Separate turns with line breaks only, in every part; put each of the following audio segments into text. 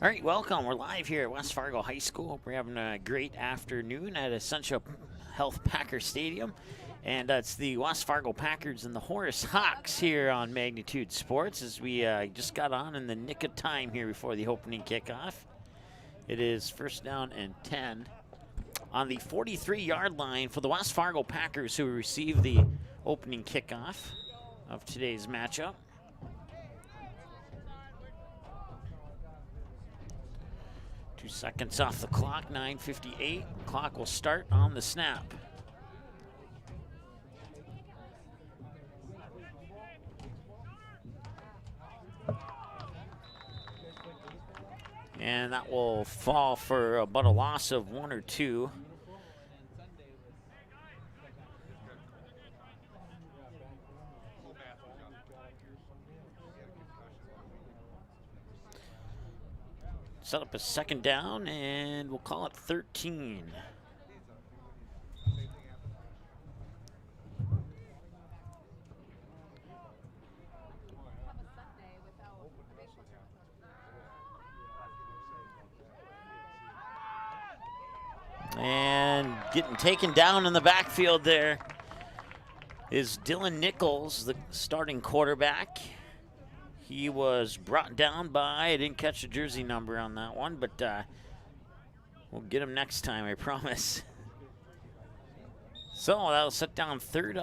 All right, welcome. We're live here at West Fargo High School. Hope we're having a great afternoon at Essentia Health Packer Stadium. And it's the West Fargo Packers and the Horace Hawks here on Magnitude Sports as we just got on in the nick of time here before the opening kickoff. It is first down and 10 on the 43-yard line for the West Fargo Packers, who receive the opening kickoff of today's matchup. Two seconds off the clock, 9:58. Clock will start on the snap. And that will fall for about a loss of 1 or 2. Set up a second down, and we'll call it 13. And getting taken down in the backfield there is Dylan Nichols, the starting quarterback. He was brought down by, I didn't catch the jersey number on that one, but we'll get him next time, I promise. So that'll set down third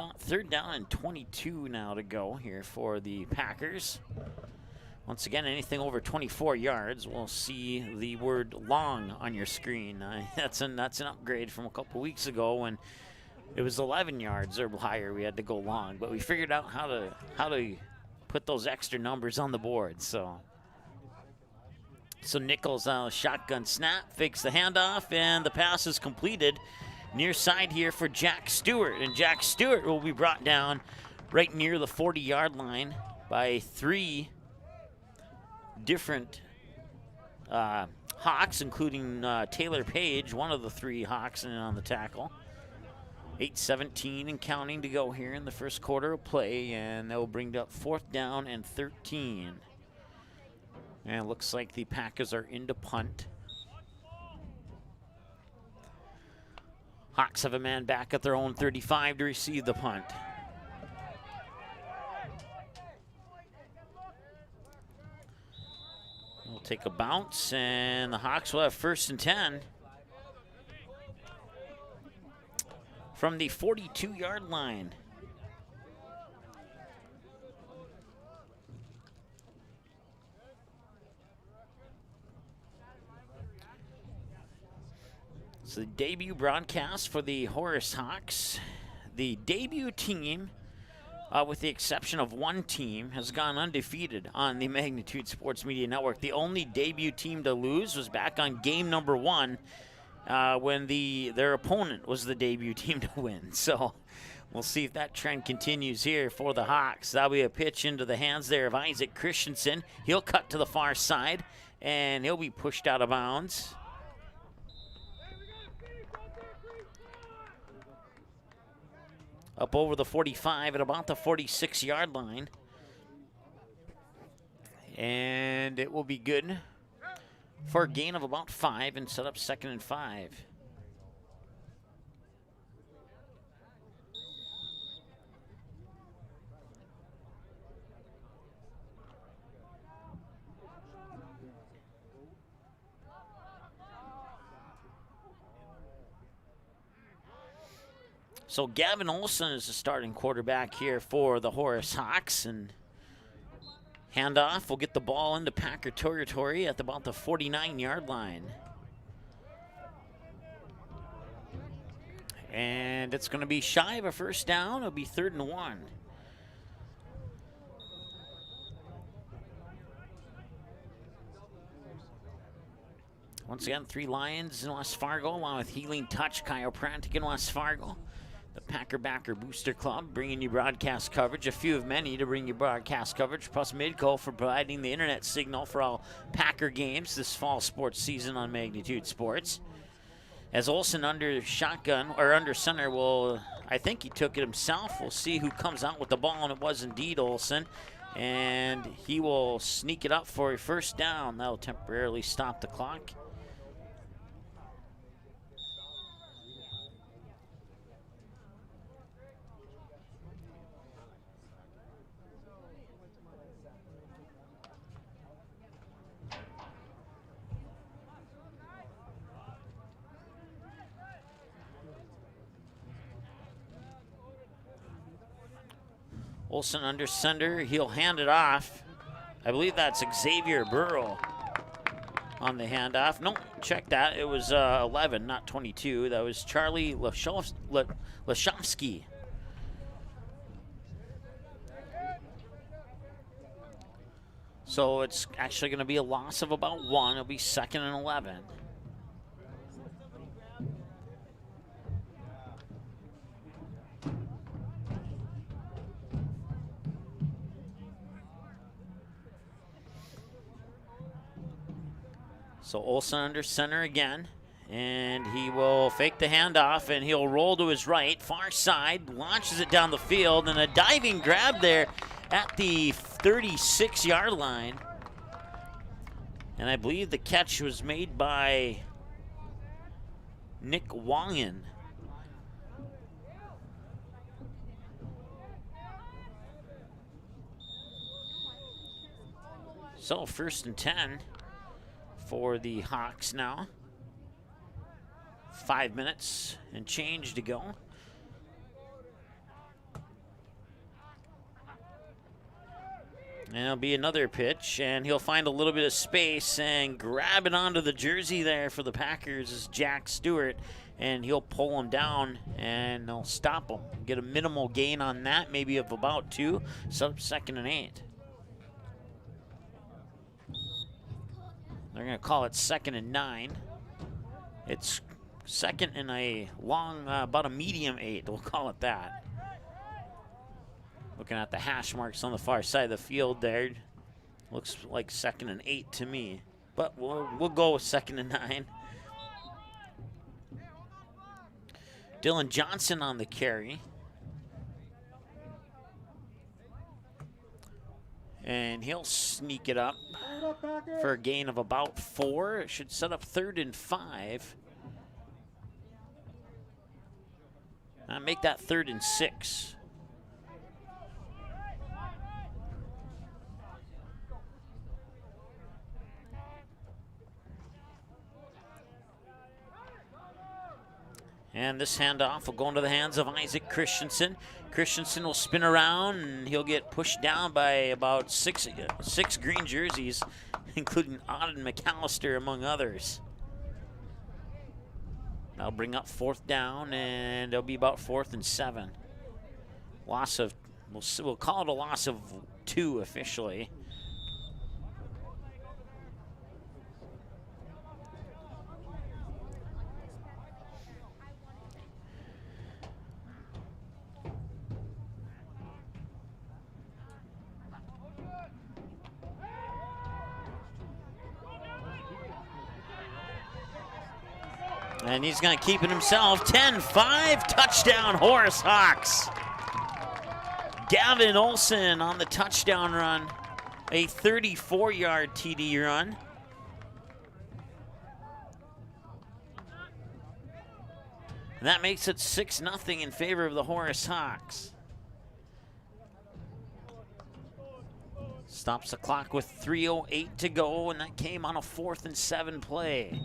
down and 22 now to go here for the Packers. Once again, anything over 24 yards, we'll see the word long on your screen. That's an upgrade from a couple weeks ago when it was 11 yards or higher. We had to go long, but we figured out how to put those extra numbers on the board. So Nichols shotgun snap, fakes the handoff, and the pass is completed. Near side here for Jack Stewart, and Jack Stewart will be brought down right near the 40-yard line by 3 different Hawks, including Taylor Page, one of the 3 Hawks on the tackle. 8:17 and counting to go here in the first quarter of play, and that will bring up 4th down and 13. And it looks like the Packers are into punt. Hawks have a man back at their own 35 to receive the punt. We'll take a bounce, and the Hawks will have 1st and 10. From the 42-yard line. So the debut broadcast for the Horace Hawks. The debut team, with the exception of one team, has gone undefeated on the Magnitude Sports Media Network. The only debut team to lose was back on game number 1. When their opponent was the debut team to win. So we'll see if that trend continues here for the Hawks. That'll be a pitch into the hands there of Isaac Christensen. He'll cut to the far side, and he'll be pushed out of bounds. Up over the 45 at about the 46-yard line. And it will be good for a gain of about 5 and set up 2nd and 5. So Gavin Olson is the starting quarterback here for the Horace Hawks, and handoff will get the ball into Packer territory at about the 49-yard line. And it's going to be shy of a 1st down. It'll be 3rd and 1. Once again, 3 Lions in West Fargo, along with Healing Touch Chiropractic in West Fargo. The Packer Backer Booster Club, bringing you broadcast coverage, a few of many to bring you broadcast coverage, plus Midco for providing the internet signal for all Packer games this fall sports season on Magnitude Sports. As Olson under shotgun, or under center, will, I think he took it himself. We'll see who comes out with the ball, and it was indeed Olson. And he will sneak it up for a first down. That'll temporarily stop the clock. Olsen under center, he'll hand it off. I believe that's Xavier Burrow on the handoff. No, check that. It was 11, not 22. That was Charlie Lashovsky. So it's actually going to be a loss of about 1. It'll be 2nd and 11. So Olsen under center again, and he will fake the handoff, and he'll roll to his right, far side, launches it down the field, and a diving grab there at the 36-yard line. And I believe the catch was made by Nick Wangen. So 1st and 10. For the Hawks now. 5 minutes and change to go. And it'll be another pitch, and he'll find a little bit of space and grab it onto the jersey there for the Packers is Jack Stewart, and he'll pull him down and they'll stop him. Get a minimal gain on that, maybe of about 2. So 2nd and 8. They're going to call it 2nd and 9. It's 2nd and a long, about a medium 8. We'll call it that. Looking at the hash marks on the far side of the field there. Looks like 2nd and 8 to me. But we'll go with 2nd and 9. Dylan Johnson on the carry. And he'll sneak it up for a gain of about 4. It should set up 3rd and 5. Make that 3rd and 6. And this handoff will go into the hands of Isaac Christensen. Christensen will spin around, and he'll get pushed down by about six green jerseys, including Auden McAllister, among others. That'll bring up 4th down, and it'll be about 4th and 7. Loss of, we'll call it a loss of 2 officially. And he's going to keep it himself. 10-5, touchdown, Horace Hawks. Gavin Olsen on the touchdown run. A 34-yard TD run. And that makes it 6-0 in favor of the Horace Hawks. Stops the clock with 3:08 to go, and that came on a 4th and 7 play.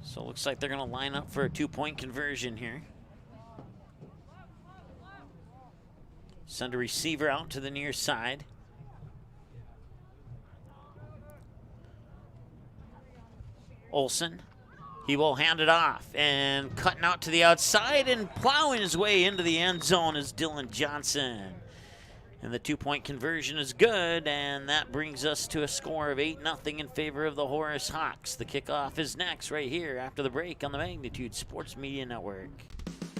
So it looks like they're going to line up for a 2-point conversion here. Send a receiver out to the near side. Olsen, he will hand it off, and cutting out to the outside and plowing his way into the end zone is Dylan Johnson. And the 2-point conversion is good, and that brings us to a score of 8-0 in favor of the Horace Hawks. The kickoff is next right here after the break on the Magnitude Sports Media Network.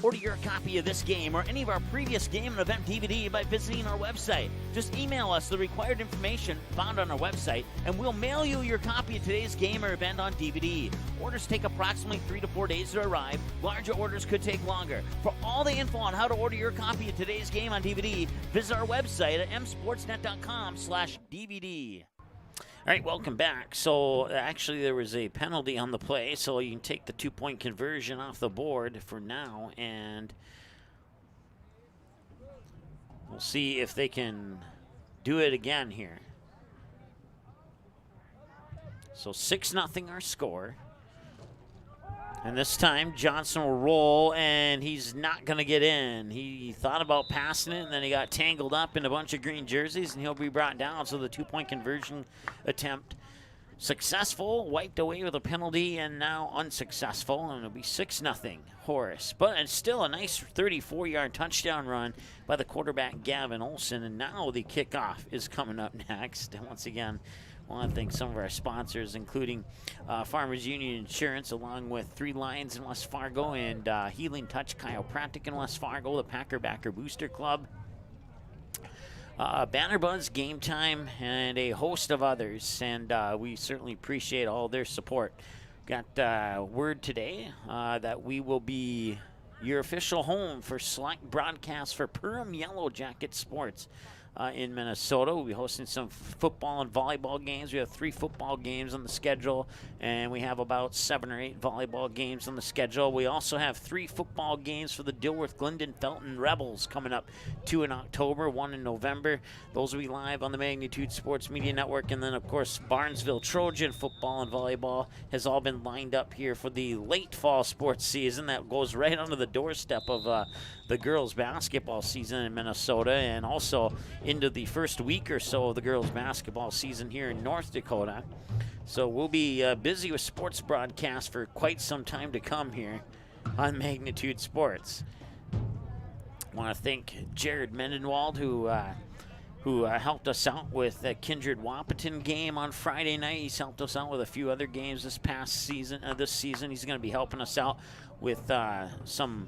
Order your copy of this game or any of our previous game and event DVD by visiting our website. Just email us the required information found on our website, and we'll mail you your copy of today's game or event on DVD. Orders take approximately 3 to 4 days to arrive. Larger orders could take longer. For all the info on how to order your copy of today's game on DVD, visit our website at msportsnet.com/DVD. All right, welcome back. So actually there was a penalty on the play, so you can take the 2-point conversion off the board for now, and we'll see if they can do it again here. So 6-0 our score. And this time Johnson will roll, and he's not going to get in. He thought about passing it, and then he got tangled up in a bunch of green jerseys, and he'll be brought down. So the 2-point conversion attempt successful, wiped away with a penalty, and now unsuccessful, and it'll be 6-0 Horace. But it's still a nice 34-yard touchdown run by the quarterback Gavin Olson, and now the kickoff is coming up next. And once again, I want to thank some of our sponsors, including Farmers Union Insurance, along with 3 Lions in West Fargo and Healing Touch Chiropractic in West Fargo, the Packer Backer Booster Club, Banner Buzz, Game Time, and a host of others. And we certainly appreciate all their support. Got word today that we will be your official home for select broadcasts for Perham Yellow Jacket Sports. In Minnesota. We'll be hosting some football and volleyball games. We have 3 football games on the schedule, and we have about 7 or 8 volleyball games on the schedule. We also have 3 football games for the Dilworth Glendon Felton Rebels coming up, 2 in October, 1 in November. Those will be live on the Magnitude Sports Media Network. And then, of course, Barnesville Trojan football and volleyball has all been lined up here for the late fall sports season that goes right onto the doorstep of the girls basketball season in Minnesota, and also into the first week or so of the girls basketball season here in North Dakota. So we'll be busy with sports broadcasts for quite some time to come here on Magnitude Sports. I want to thank Jared Mendenwald, who helped us out with the Kindred Wahpeton game on Friday night. He's helped us out with a few other games this season. He's going to be helping us out with some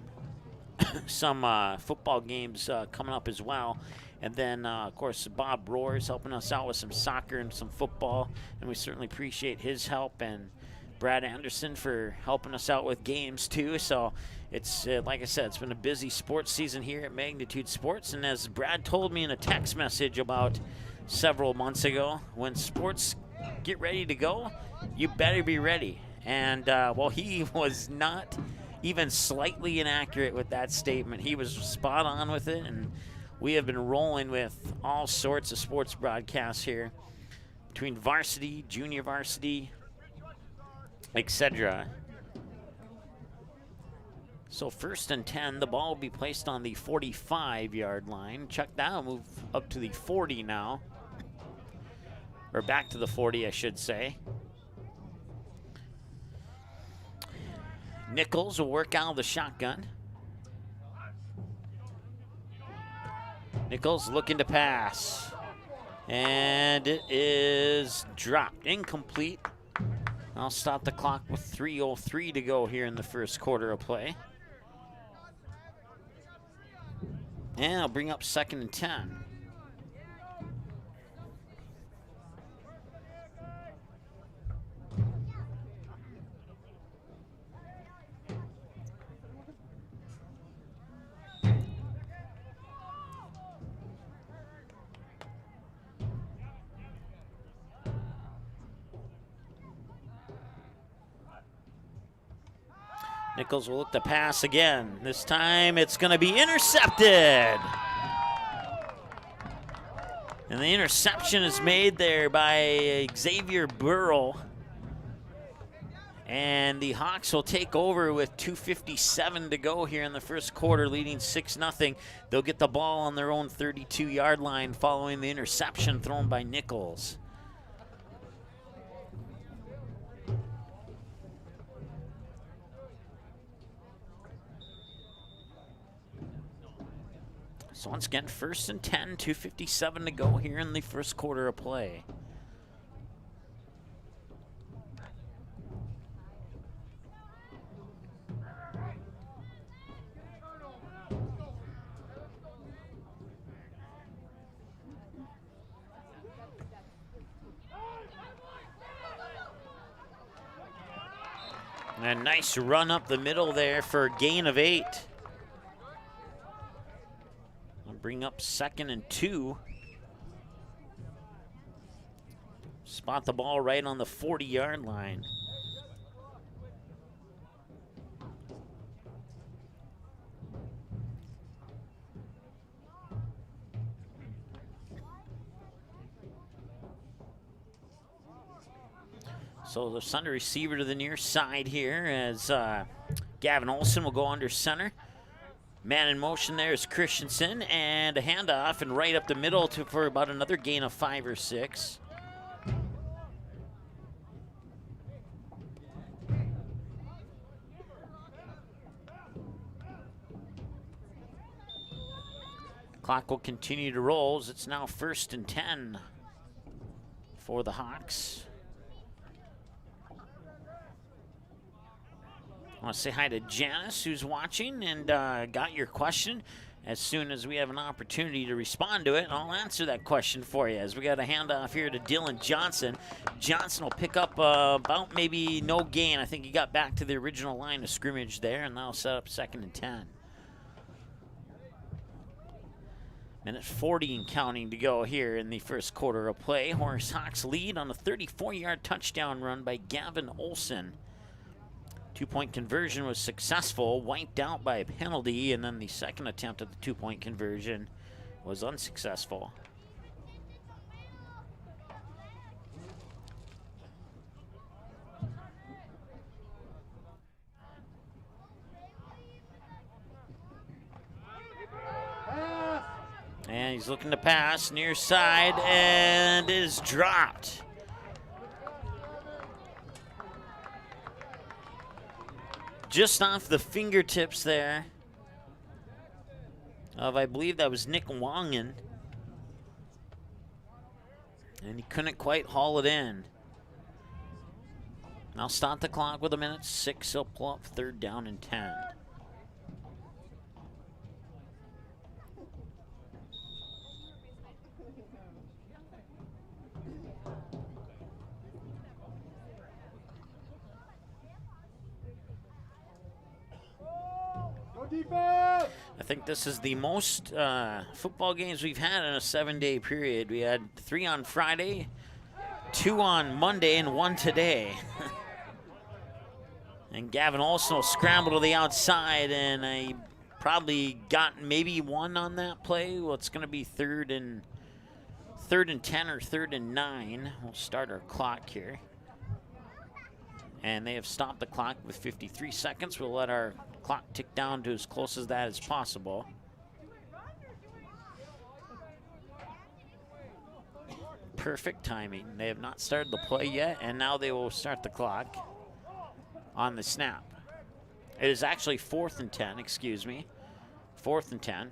football games coming up as well. And then, of course, Bob Rohr's helping us out with some soccer and some football, and we certainly appreciate his help, and Brad Anderson for helping us out with games too. So it's, like I said, it's been a busy sports season here at Magnitude Sports. And as Brad told me in a text message about several months ago, when sports get ready to go, you better be ready. And, well, he was not even slightly inaccurate with that statement. He was spot on with it, and we have been rolling with all sorts of sports broadcasts here between varsity, junior varsity, etc. So 1st and 10, the ball will be placed on the 45-yard line. Chuck down, move up to the 40 now, or back to the 40, I should say. Nichols will work out of the shotgun. Nichols looking to pass. And it is dropped. Incomplete. I'll stop the clock with 3:03 to go here in the first quarter of play. And I'll bring up 2nd and 10. Nichols will look to pass again. This time it's going to be intercepted. And the interception is made there by Xavier Burrow. And the Hawks will take over with 2:57 to go here in the first quarter, leading 6-0. They'll get the ball on their own 32-yard line following the interception thrown by Nichols. So once again, 1st and 10, 2:57 to go here in the first quarter of play. A nice run up the middle there for a gain of 8. I'll bring up 2nd and 2. Spot the ball right on the 40-yard line. So the Sunday receiver to the near side here as Gavin Olson will go under center. Man in motion there is Christensen, and a handoff and right up the middle for about another gain of 5 or 6. Clock will continue to roll as it's now 1st and 10 for the Hawks. I want to say hi to Janice, who's watching and got your question. As soon as we have an opportunity to respond to it, I'll answer that question for you. As we got a handoff here to Dylan Johnson. Johnson will pick up about maybe no gain. I think he got back to the original line of scrimmage there, and that'll set up 2nd and 10. Minute 40 and counting to go here in the first quarter of play. Horace Hawks lead on a 34-yard touchdown run by Gavin Olson. 2-point conversion was successful, wiped out by a penalty, and then the second attempt at the 2-point conversion was unsuccessful. And he's looking to pass near side and is dropped. Just off the fingertips there of, I believe that was Nick Wangen. And he couldn't quite haul it in. Now stop the clock with 1:06. He'll pull up 3rd down and 10. I think this is the most football games we've had in a 7-day period. We had 3 on Friday, 2 on Monday, and 1 today. And Gavin also scrambled to the outside, and I probably got maybe 1 on that play. Well, it's going to be 3rd and 10 or 3rd and 9. We'll start our clock here. And they have stopped the clock with 53 seconds. We'll let our clock tick down to as close as that as possible. Perfect timing. They have not started the play yet, and now they will start the clock on the snap. It is actually 4th and 10, excuse me. 4th and 10.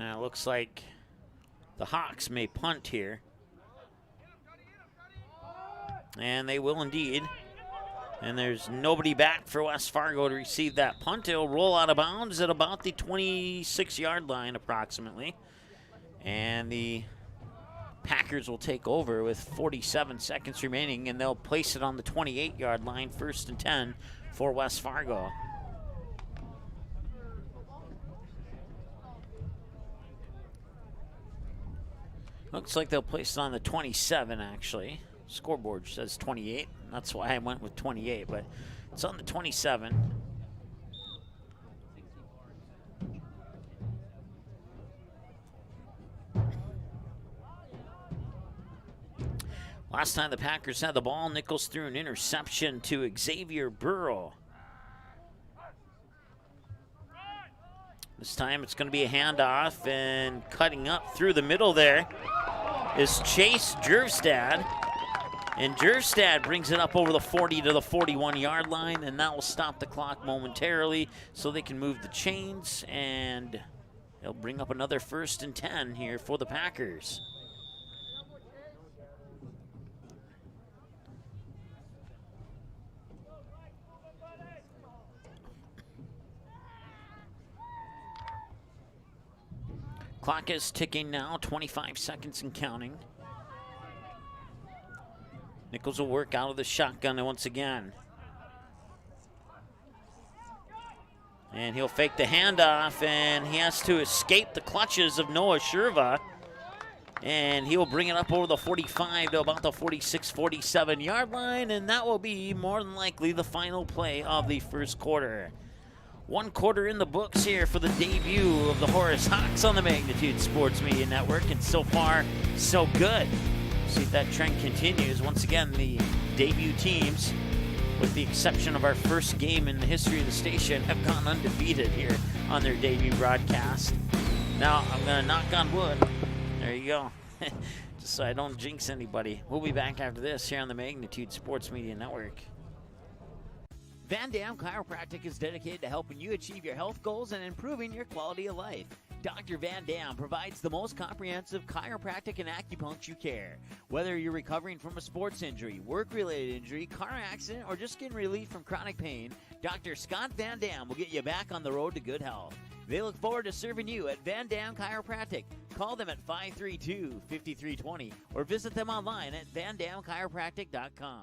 And it looks like the Hawks may punt here. And they will indeed. And there's nobody back for West Fargo to receive that punt. It'll roll out of bounds at about the 26-yard line approximately. And the Packers will take over with 47 seconds remaining, and they'll place it on the 28-yard line, 1st and 10 for West Fargo. Looks like they'll place it on the 27, actually. Scoreboard says 28. That's why I went with 28, but it's on the 27. Last time the Packers had the ball, Nichols threw an interception to Xavier Burrow. This time it's going to be a handoff, and cutting up through the middle there is Chase Jervstad. And Jervstad brings it up over the 40 to the 41-yard line, and that will stop the clock momentarily so they can move the chains, and they'll bring up another 1st and 10 here for the Packers. Clock is ticking now, 25 seconds and counting. Nichols will work out of the shotgun once again. And he'll fake the handoff, and he has to escape the clutches of Noah Shurva. And he'll bring it up over the 45 to about the 46, 47-yard line, and that will be more than likely the final play of the first quarter. 1 quarter in the books here for the debut of the Horace Hawks on the Magnitude Sports Media Network, and so far, so good. See if that trend continues. Once again, the debut teams, with the exception of our first game in the history of the station, have gone undefeated here on their debut broadcast. Now, I'm going to knock on wood. There you go. Just so I don't jinx anybody. We'll be back after this here on the Magnitude Sports Media Network.
Van Dam Chiropractic is dedicated to helping you achieve your health goals and improving your quality of life. Dr. Van Dam provides the most comprehensive chiropractic and acupuncture care. Whether you're recovering from a sports injury, work-related injury, car accident, or just getting relief from chronic pain, Dr. Scott Van Dam will get you back on the road to good health. They look forward to serving you at Van Dam Chiropractic. Call them at 532-5320 or visit them online at vandamchiropractic.com.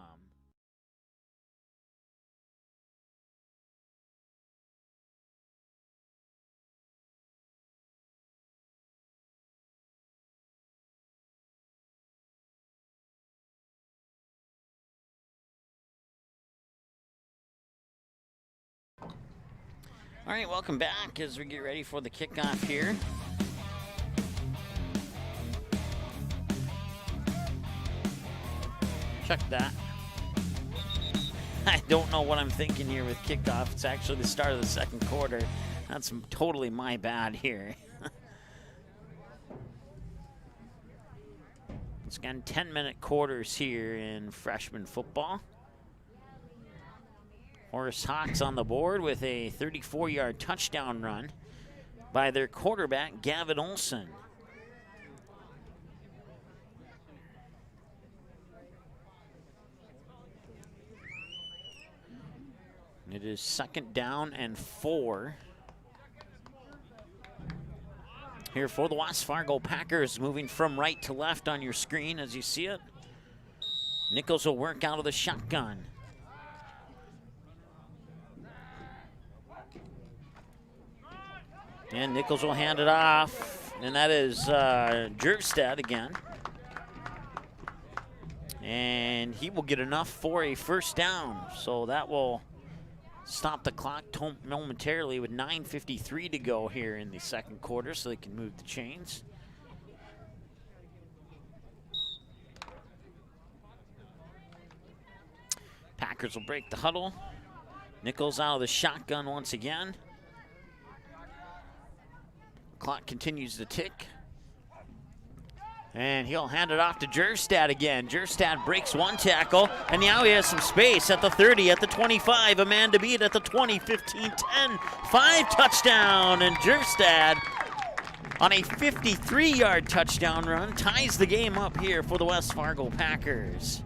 All right, welcome back as we get ready for the kickoff here. Check that. I don't know what I'm thinking here with kickoff. It's actually the start of the second quarter. That's totally my bad here. Once again, 10-minute quarters here in freshman football. Horace Hawks on the board with a 34-yard touchdown run by their quarterback, Gavin Olson. It is 2nd down and 4. Here for the West Fargo Packers, moving from right to left on your screen as you see it. Nichols will work out of the shotgun. And Nichols will hand it off, and that is Jervstad again. And he will get enough for a first down, so that will stop the clock momentarily with 9:53 to go here in the second quarter, so they can move the chains. Packers will break the huddle. Nichols out of the shotgun once again. Clock continues to tick. And he'll hand it off to Jervstad again. Jervstad breaks one tackle, and now he has some space at the 30, at the 25, a man to beat at the 20, 15, 10, 5 touchdown, and Jervstad on a 53-yard touchdown run ties the game up here for the West Fargo Packers.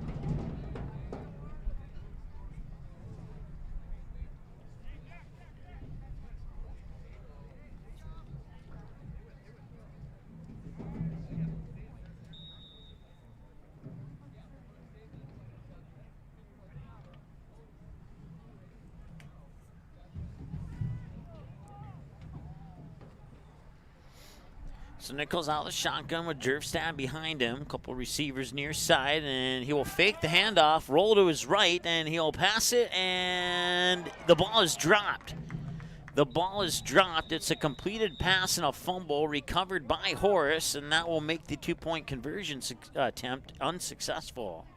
So Nichols out of the shotgun with Jervstad behind him. A couple receivers near side, and he will fake the handoff, roll to his right, and he'll pass it, and the ball is dropped. The ball is dropped. It's a completed pass and a fumble recovered by Horace, and that will make the two-point conversion attempt unsuccessful.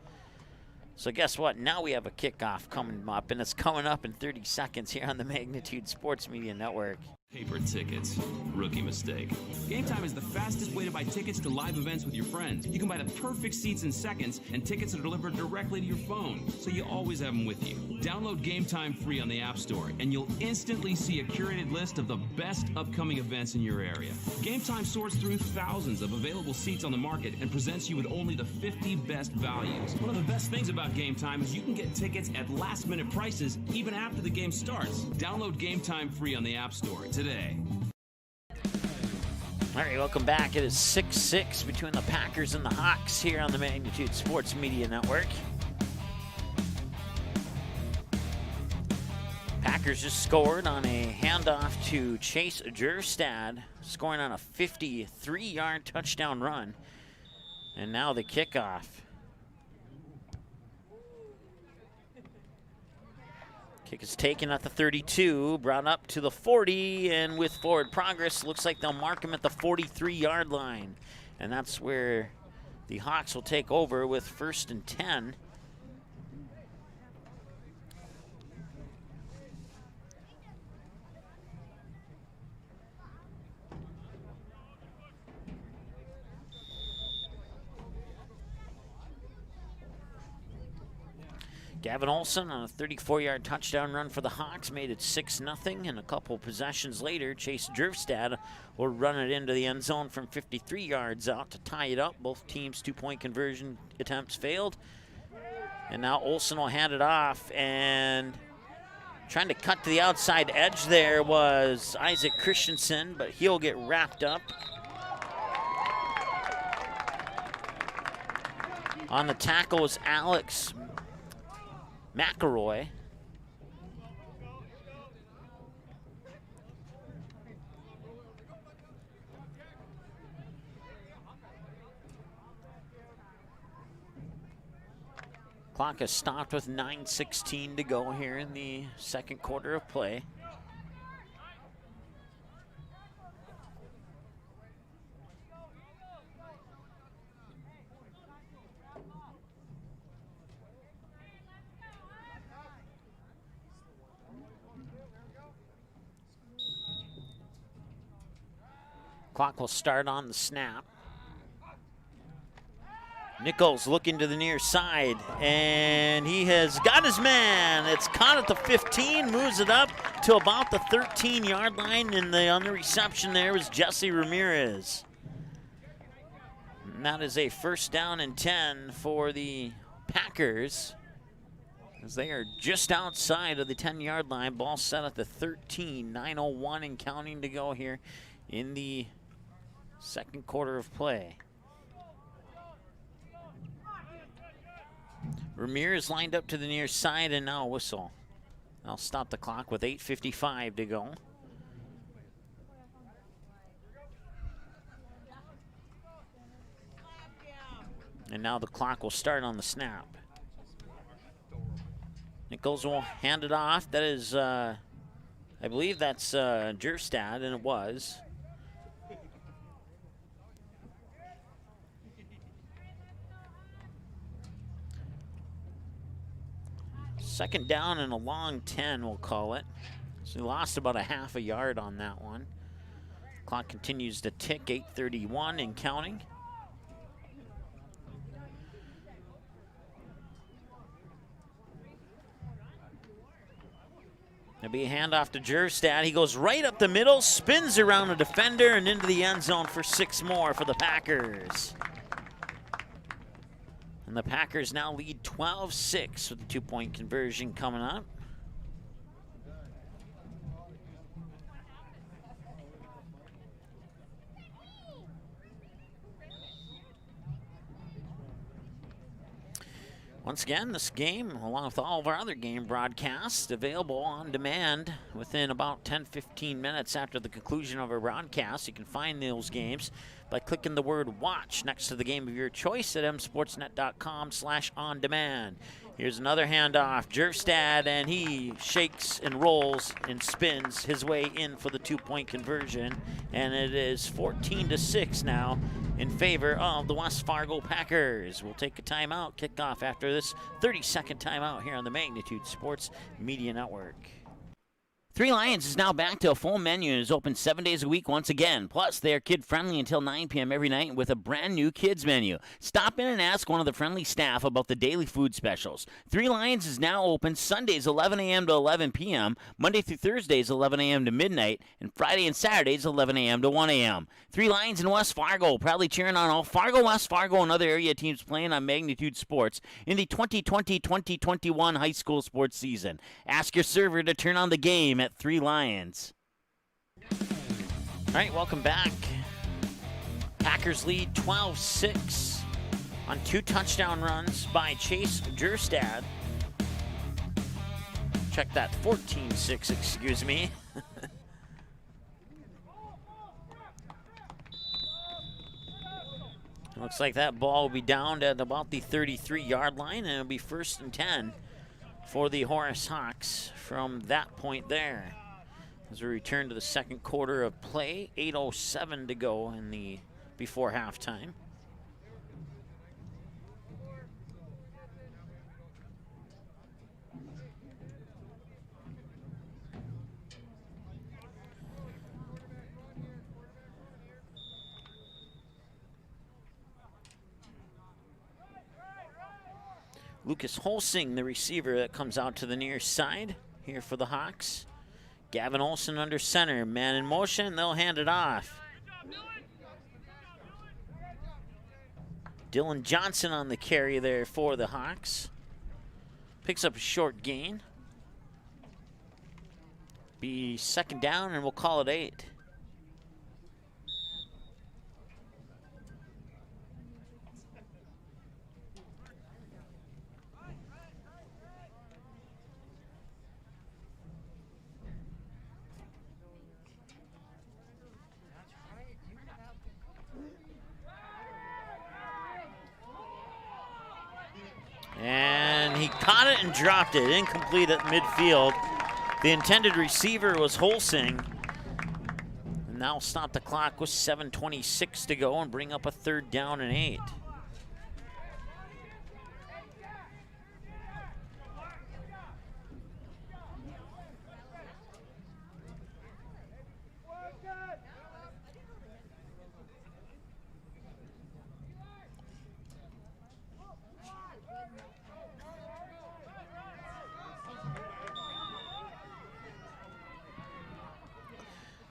So guess what? Now we have a kickoff coming up, and it's coming up in 30 seconds here on the Magnitude Sports Media Network.
Paper tickets. Rookie mistake. Game Time is the fastest way to buy tickets to live events with your friends. You can buy the perfect seats in seconds, and tickets are delivered directly to your phone, so you always have them with you. Download Game Time free on the App Store, and you'll instantly see a curated list of the best upcoming events in your area. Game Time sorts through thousands of available seats on the market and presents you with only the 50 best values. One of the best things about Game Time is you can get tickets at last-minute prices even after the game starts. Download Game Time free on the App Store today.
All right, welcome back. It is 6-6 between the Packers and the Hawks here on the Magnitude Sports Media Network. Packers just scored on a handoff to Chase Jerstad, scoring on a 53-yard touchdown run. And now the kickoff. Kick is taken at the 32, brought up to the 40, and with forward progress, looks like they'll mark him at the 43-yard line. And that's where the Hawks will take over with 1st and 10. Gavin Olsen on a 34-yard touchdown run for the Hawks made it 6-0, and a couple possessions later, Chase Jerstad will run it into the end zone from 53 yards out to tie it up. Both teams' two-point conversion attempts failed, and now Olsen will hand it off, and trying to cut to the outside edge there was Isaac Christensen, but he'll get wrapped up. On the tackle was Alex McElroy. Clock is stopped with 9:16 to go here in the second quarter of play. Clock will start on the snap. Nichols looking to the near side, and he has got his man. It's caught at the 15, moves it up to about the 13-yard line, and on the reception there was Jesse Ramirez. And that is a 1st down and 10 for the Packers, as they are just outside of the 10-yard line. Ball set at the 13, 9:01 and counting to go here in the second quarter of play. Ramirez lined up to the near side, and now a whistle. I'll stop the clock with 8:55 to go. And now the clock will start on the snap. Nichols will hand it off. That is, I believe that's Jerstad, and it was. Second down and a long 10, we'll call it. So he lost about a half a yard on that one. Clock continues to tick, 8:31 and counting. There'll be a handoff to Jerstad. He goes right up the middle, spins around a defender, and into the end zone for 6 more for the Packers. And the Packers now lead 12-6 with the 2-point conversion coming up. Once again, this game, along with all of our other game broadcasts, available on demand within about 10-15 minutes after the conclusion of our broadcast. You can find those games by clicking the word watch next to the game of your choice at msportsnet.com/on-demand. Here's another handoff. Jerstad, and he shakes and rolls and spins his way in for the 2-point conversion. And it is 14-6 now in favor of the West Fargo Packers. We'll take a timeout, kickoff after this 30-second timeout here on the Magnitude Sports Media Network.
Three Lions is now back to a full menu and is open 7 days a week once again. Plus, they are kid-friendly until 9 p.m. every night with a brand-new kids menu. Stop in and ask one of the friendly staff about the daily food specials. Three Lions is now open Sundays 11 a.m. to 11 p.m., Monday through Thursdays 11 a.m. to midnight, and Friday and Saturdays 11 a.m. to 1 a.m. Three Lions in West Fargo, proudly cheering on all Fargo, West Fargo, and other area teams playing on Magnitude Sports in the 2020-2021 high school sports season. Ask your server to turn on the game at Three Lions.
All right, welcome back. Packers lead 12-6 on 2 touchdown runs by Chase Jerstad. Check that, 14-6, excuse me. Looks like that ball will be downed at about the 33-yard line, and it'll be 1st and 10 for the Horace Hawks from that point there. As we return to the second quarter of play, 8:07 to go in the before halftime. Lucas Holsing, the receiver that comes out to the near side here for the Hawks. Gavin Olsen under center, man in motion, they'll hand it off. Dylan Johnson on the carry there for the Hawks. Picks up a short gain. Be 2nd down, and we'll call it 8. And he caught it and dropped it, incomplete at midfield. The intended receiver was Holsing. And now stop the clock with 7:26 to go and bring up a 3rd down and 8.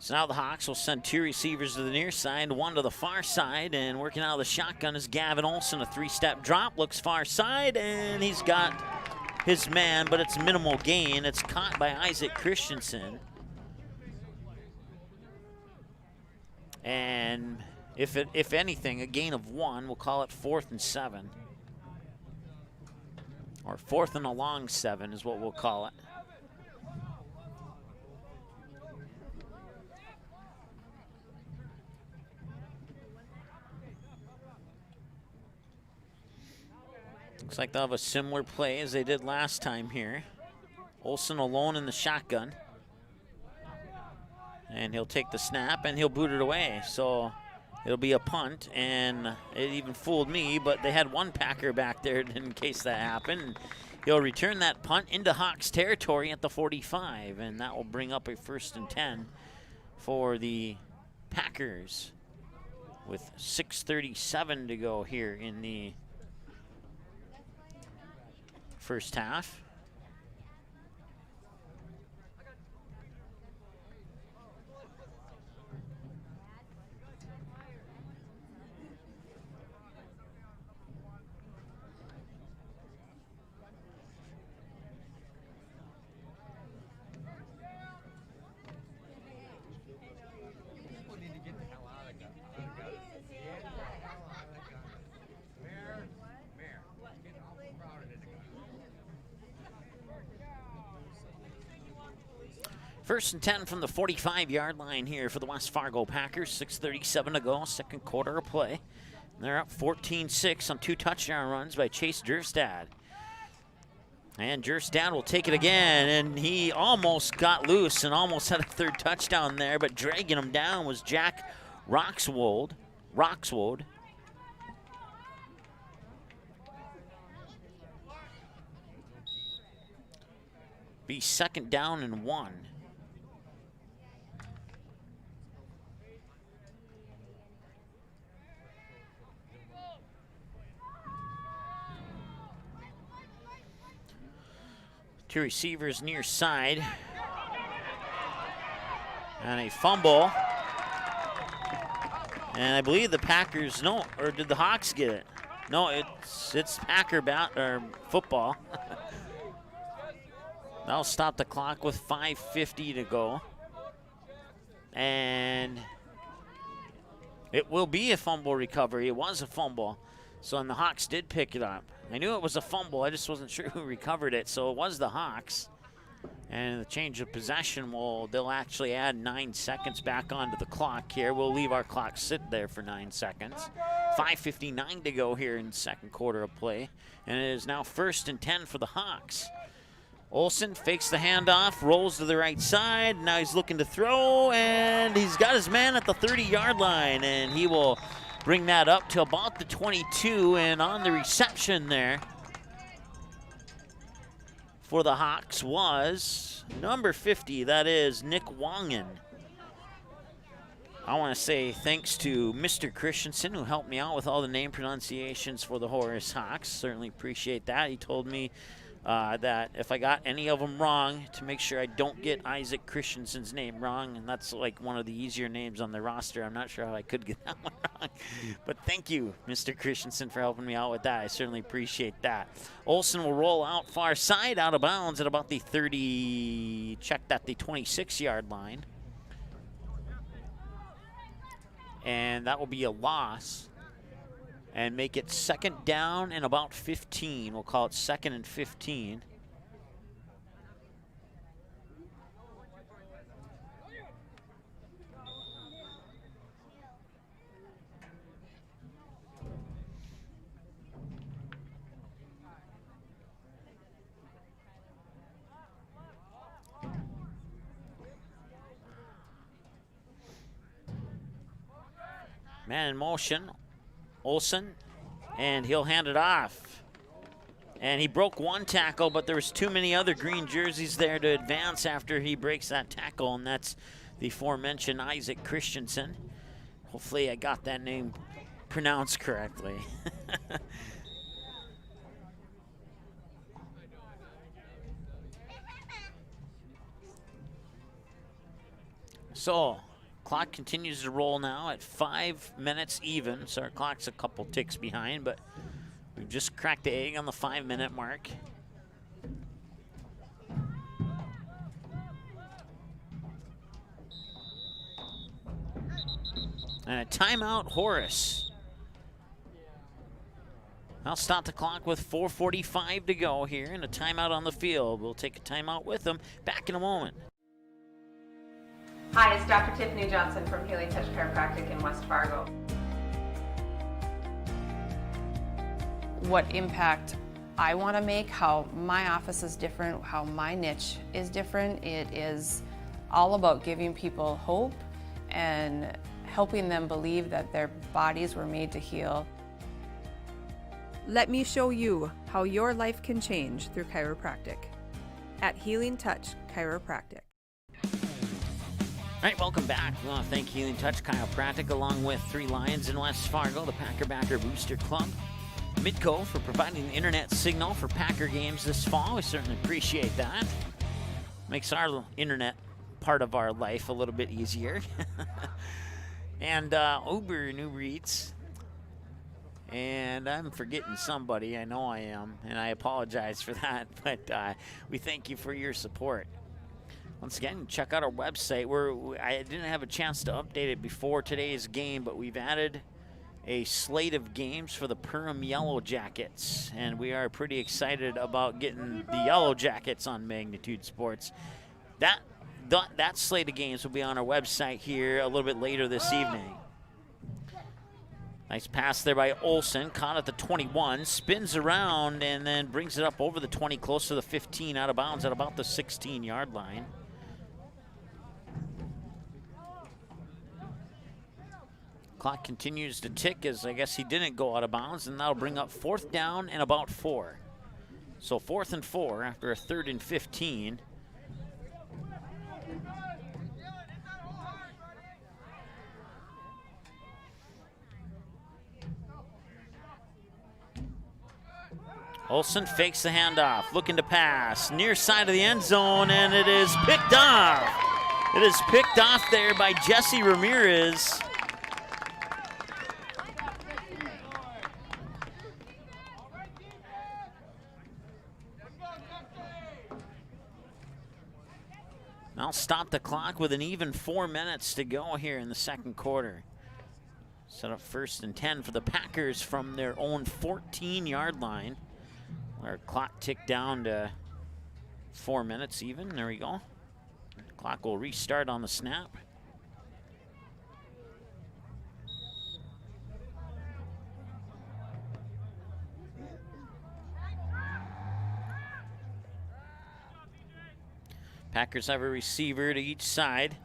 So now the Hawks will send 2 receivers to the near side, 1 to the far side, and working out of the shotgun is Gavin Olsen. A 3-step drop, looks far side, and he's got his man, but it's minimal gain. It's caught by Isaac Christensen. And if anything, a gain of 1, we'll call it 4th and 7. Or 4th and a long 7 is what we'll call it. Looks like they'll have a similar play as they did last time here. Olsen alone in the shotgun. And he'll take the snap and he'll boot it away. So it'll be a punt, and it even fooled me, but they had 1 Packer back there in case that happened. He'll return that punt into Hawks territory at the 45, and that will bring up a 1st and 10 for the Packers with 6:37 to go here in the first half. First and 10 from the 45-yard line here for the West Fargo Packers. 6:37 to go, second quarter of play. And they're up 14-6 on 2 touchdown runs by Chase Jerstad. And Jerstad will take it again, and he almost got loose and almost had a 3rd touchdown there, but dragging him down was Jack Roxwold. Be 2nd down and 1. Two receivers near side. And a fumble. And I believe the Packers, no, or did the Hawks get it? No, it's Packer football. That'll stop the clock with 5:50 to go. And It will be a fumble recovery. It was a fumble. So, and the Hawks did pick it up. I knew it was a fumble. I just wasn't sure who recovered it. So it was the Hawks. And the change of possession, they'll actually add 9 seconds back onto the clock here. We'll leave our clock sit there for 9 seconds. 5:59 to go here in the second quarter of play. And it is now 1st and 10 for the Hawks. Olsen fakes the handoff, rolls to the right side. Now he's looking to throw, and he's got his man at the 30-yard line, and he will bring that up to about the 22. And on the reception there for the Hawks was number 50. That is Nick Wangen. I want to say thanks to Mr. Christensen, who helped me out with all the name pronunciations for the Horace Hawks. Certainly appreciate that. He told me that if I got any of them wrong, to make sure I don't get Isaac Christensen's name wrong, and that's like one of the easier names on the roster. I'm not sure how I could get that one wrong, but thank you, Mr. Christensen, for helping me out with that. I certainly appreciate that. Olsen will roll out far side, out of bounds at about the 30, checked at the 26-yard line, and that will be a loss. And make it 2nd down and about 15. We'll call it 2nd and 15. Man in motion. Olsen, and he'll hand it off. And he broke one tackle, but there was too many other green jerseys there to advance after he breaks that tackle, and that's the aforementioned Isaac Christensen. Hopefully I got that name pronounced correctly. So, clock continues to roll now at 5 minutes even. So our clock's a couple ticks behind, but we've just cracked the egg on the 5-minute mark. And a timeout, Horace. I'll stop the clock with 4:45 to go here, and a timeout on the field. We'll take a timeout with them. Back in a moment.
Hi, it's Dr. Tiffany Johnson from Healing Touch Chiropractic in West Fargo. What impact I want to make, how my office is different, how my niche is different. It is all about giving people hope and helping them believe that their bodies were made to heal.
Let me show you how your life can change through chiropractic at Healing Touch Chiropractic.
All right, welcome back. We want to thank Healing Touch Chiropractic along with 3 Lions in West Fargo, the Packer Backer Booster Club, Midco for providing the internet signal for Packer games this fall. We certainly appreciate that. Makes our internet part of our life a little bit easier. And Uber and Uber Eats. And I'm forgetting somebody. I know I am, and I apologize for that. But we thank you for your support. Once again, check out our website. I didn't have a chance to update it before today's game, but we've added a slate of games for the Perham Yellow Jackets, and we are pretty excited about getting the Yellow Jackets on Magnitude Sports. That slate of games will be on our website here a little bit later this evening. Nice pass there by Olsen, caught at the 21, spins around, and then brings it up over the 20, close to the 15, out of bounds at about the 16-yard line. Clock continues to tick as I guess he didn't go out of bounds, and that'll bring up 4th down and about 4. So 4th and 4 after a 3rd and 15. Olsen fakes the handoff, looking to pass, near side of the end zone, and it is picked off. It is picked off there by Jesse Ramirez. I'll stop the clock with an even 4 minutes to go here in the second quarter. Set up 1st and 10 for the Packers from their own 14-yard line. Our clock ticked down to 4 minutes even. There we go. Clock will restart on the snap. Packers have a receiver to each side.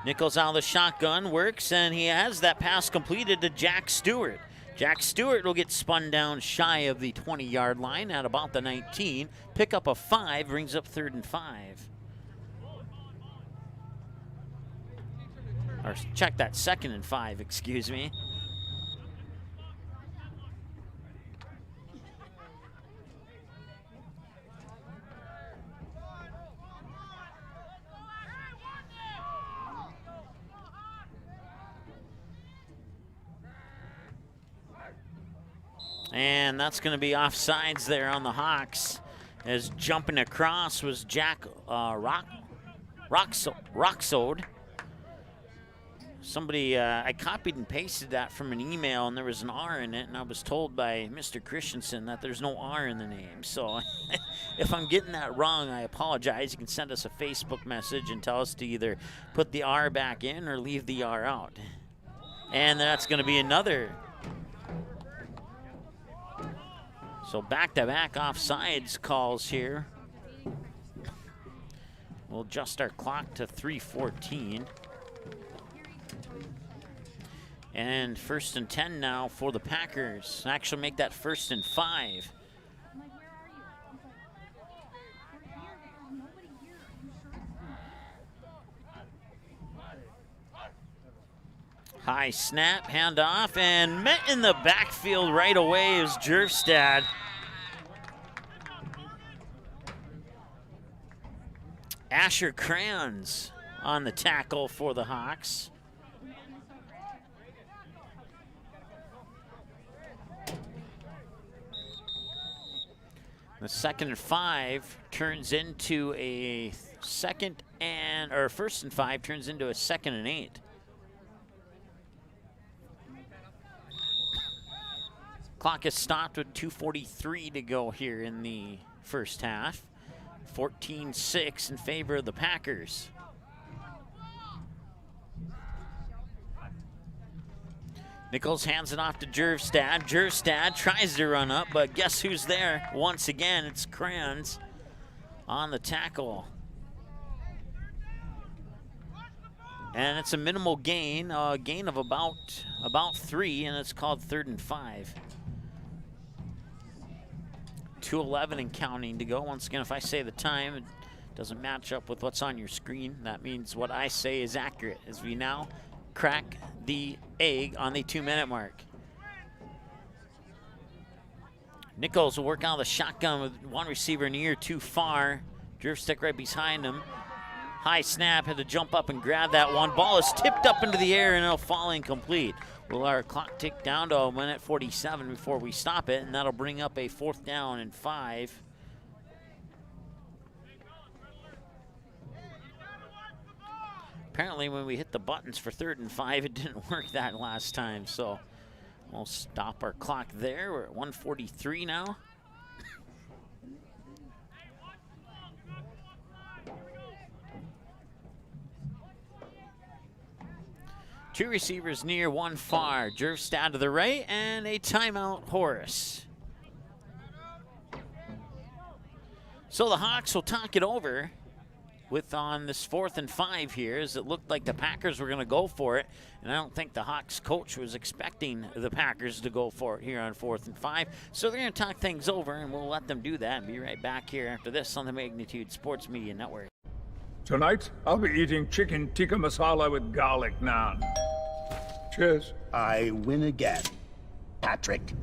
Nichols out of the shotgun, works, and he has that pass completed to Jack Stewart. Jack Stewart will get spun down shy of the 20-yard line at about the 19. Pick up a 5, brings up 3rd and 5. Or check that, 2nd and 5, excuse me. And that's going to be offsides there on the Hawks, as jumping across was Jack Roxode. Somebody, I copied and pasted that from an email, and there was an R in it, and I was told by Mr. Christensen that there's no R in the name. So if I'm getting that wrong, I apologize. You can send us a Facebook message and tell us to either put the R back in or leave the R out. And that's going to be another. So back-to-back offsides calls here. We'll adjust our clock to 3:14. And 1st and 10 now for the Packers. Actually make that 1st and 5. High snap, handoff, and met in the backfield right away is Jervstad. Asher Crayons on the tackle for the Hawks. The 2nd and 5 turns into a 1st and 5 turns into a 2nd and 8. Clock is stopped with 2:43 to go here in the first half. 14-6 in favor of the Packers. Nichols hands it off to Jervstad. Jervstad tries to run up, but guess who's there? Once again, it's Crayons on the tackle. And it's a minimal gain, a gain of about 3, and it's called 3rd and 5. 2:11 and counting to go. Once again, if I say the time, it doesn't match up with what's on your screen. That means what I say is accurate, as we now crack the egg on the 2-minute mark. Nichols will work out of the shotgun with one receiver near too far. Jervstick right behind him. High snap, had to jump up and grab that one. Ball is tipped up into the air and it'll fall incomplete. Will our clock tick down to 1:47 before we stop it, and that'll bring up a 4th down and 5. Apparently when we hit the buttons for 3rd and 5, it didn't work that last time, so we'll stop our clock there. We're at 1:43 now. Two receivers near, one far. Jervstad to the right, and a timeout, Horace. So the Hawks will talk it over with on this 4th and 5 here, as it looked like the Packers were going to go for it. And I don't think the Hawks coach was expecting the Packers to go for it here on 4th and 5. So they're going to talk things over, and we'll let them do that and be right back here after this on the Magnitude Sports Media Network.
Tonight, I'll be eating chicken tikka masala with garlic naan. Cheers.
I win again, Patrick.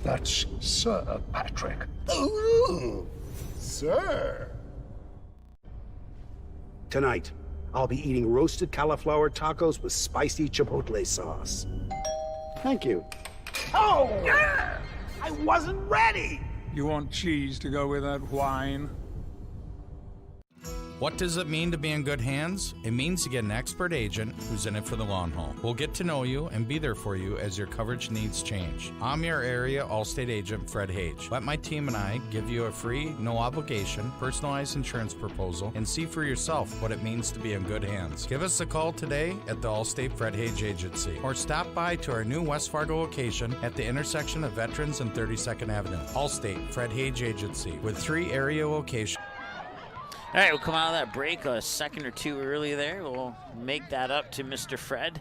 That's Sir Patrick.
Ooh, sir. Tonight, I'll be eating roasted cauliflower tacos with spicy chipotle sauce. Thank you. Oh, yeah! I wasn't ready!
You want cheese to go with that wine?
What does it mean to be in good hands? It means to get an expert agent who's in it for the long haul. We'll get to know you and be there for you as your coverage needs change. I'm your area Allstate agent, Fred Hage. Let my team and I give you a free, no obligation, personalized insurance proposal and see for yourself what it means to be in good hands. Give us a call today at the Allstate Fred Hage Agency or stop by to our new West Fargo location at the intersection of Veterans and 32nd Avenue. Allstate Fred Hage Agency with 3 area locations.
All right, we'll come out of that break a second or two early there. We'll make that up to Mr. Fred.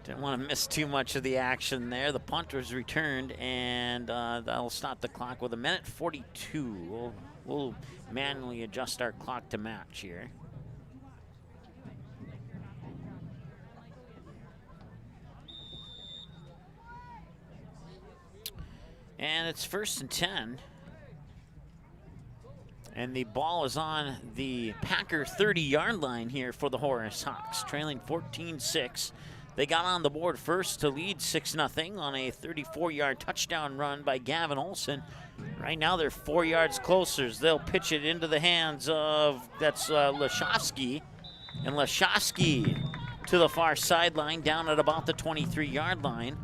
Didn't want to miss too much of the action there. The punt was returned, and that'll stop the clock with 1:42. We'll manually adjust our clock to match here. And it's 1st and 10. And the ball is on the Packer 30-yard line here for the Horace Hawks, trailing 14-6. They got on the board first to lead 6-0 on a 34-yard touchdown run by Gavin Olson. Right now they're 4 yards closer. They'll pitch it into the hands of, that's Lashowski. And Lashowski to the far sideline down at about the 23-yard line.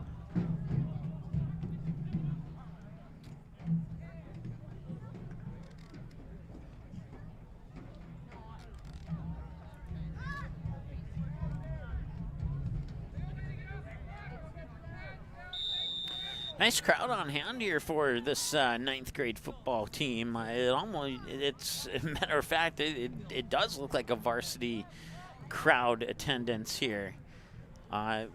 Nice crowd on hand here for this 9th grade football team. It's a matter of fact, it does look like a varsity crowd attendance here.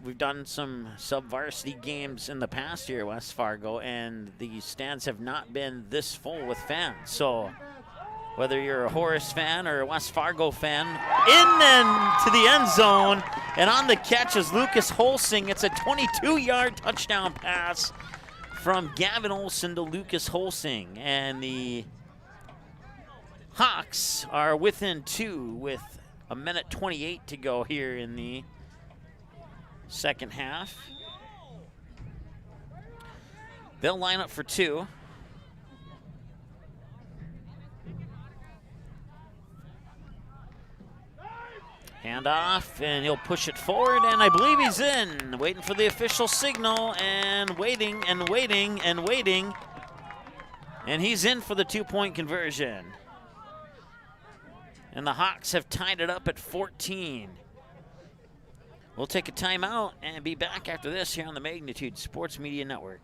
We've done some sub-varsity games in the past here at West Fargo, and the stands have not been this full with fans. So whether you're a Horace fan or a West Fargo fan, in and to the end zone, and on the catch is Lucas Holsing. It's a 22-yard touchdown pass from Gavin Olson to Lucas Holsing, and the Hawks are within 2 with 1:28 to go here in the second half. They'll line up for 2. Hand off, and he'll push it forward, and I believe he's in. Waiting for the official signal, and waiting, and waiting, and waiting. And he's in for the 2-point conversion. And the Hawks have tied it up at 14. We'll take a timeout and be back after this here on the Magnitude Sports Media Network.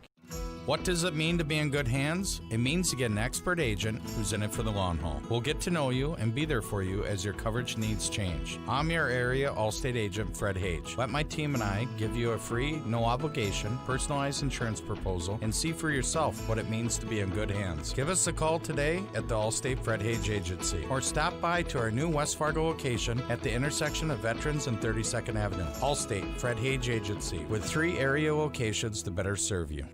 What does it mean to be in good hands? It means to get an expert agent who's in it for the long haul. We'll get to know you and be there for you as your coverage needs change. I'm your area Allstate agent, Fred Hage. Let my team and I give you a free, no obligation, personalized insurance proposal and see for yourself what it means to be in good hands. Give us a call today at the Allstate Fred Hage Agency or stop by to our new West Fargo location at the intersection of Veterans and 32nd Avenue. Allstate Fred Hage Agency with 3 area locations to better serve you.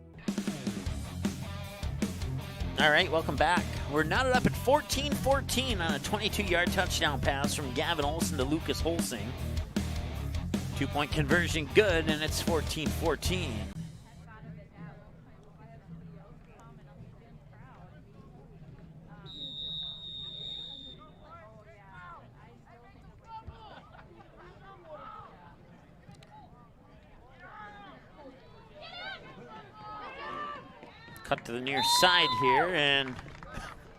All right, welcome back. We're knotted up at 14-14 on a 22-yard touchdown pass from Gavin Olson to Lucas Holsing. 2-point conversion good, and it's 14-14. Cut to the near side here, and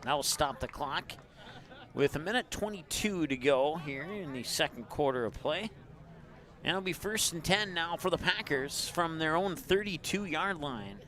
that will stop the clock with 1:22 to go here in the second quarter of play. And it'll be 1st and 10 now for the Packers from their own 32-yard line.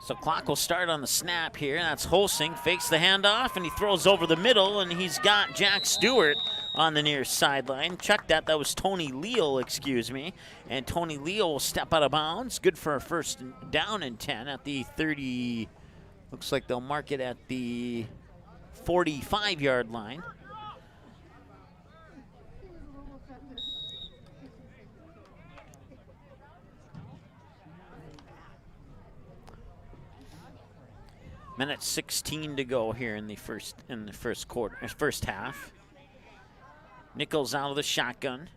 So clock will start on the snap here. That's Holsing, fakes the handoff, and he throws over the middle, and he's got Jack Stewart on the near sideline. Check that. That was Tony Leal, excuse me. And Tony Leal will step out of bounds. Good for a 1st down and 10 at the 30. Looks like they'll mark it at the 45-yard line. Minute 16 to go here in the first quarter, first half. Nichols out of the shotgun.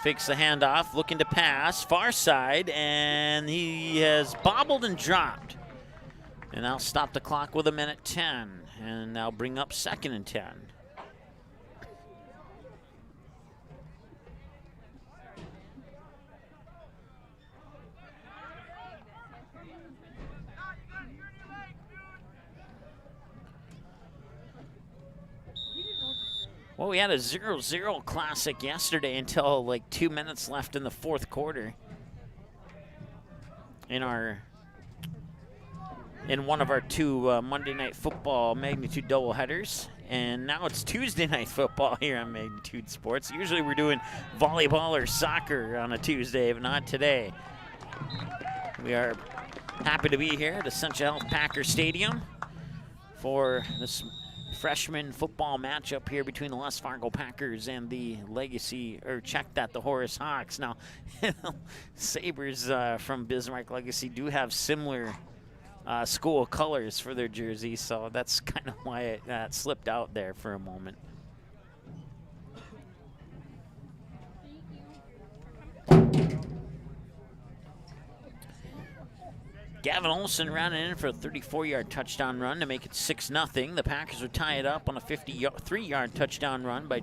Fakes the handoff, looking to pass, far side, and he has bobbled and dropped. And I'll stop the clock with a minute 10, and I'll bring up 2nd and 10. Well, we had a 0-0 classic yesterday until like 2 minutes left in the fourth quarter in one of our two Monday Night Football Magnitude doubleheaders. And now it's Tuesday Night Football here on Magnitude Sports. Usually we're doing volleyball or soccer on a Tuesday, but not today. We are happy to be here at Essentia Health Packer Stadium for this freshman football matchup here between the West Fargo Packers and the the Horace Hawks. Now, Sabres from Bismarck Legacy do have similar school colors for their jerseys, so that's kind of why it slipped out there for a moment. Gavin Olsen running in for a 34-yard touchdown run to make it 6-0. The Packers would tie it up on a 53-yard touchdown run by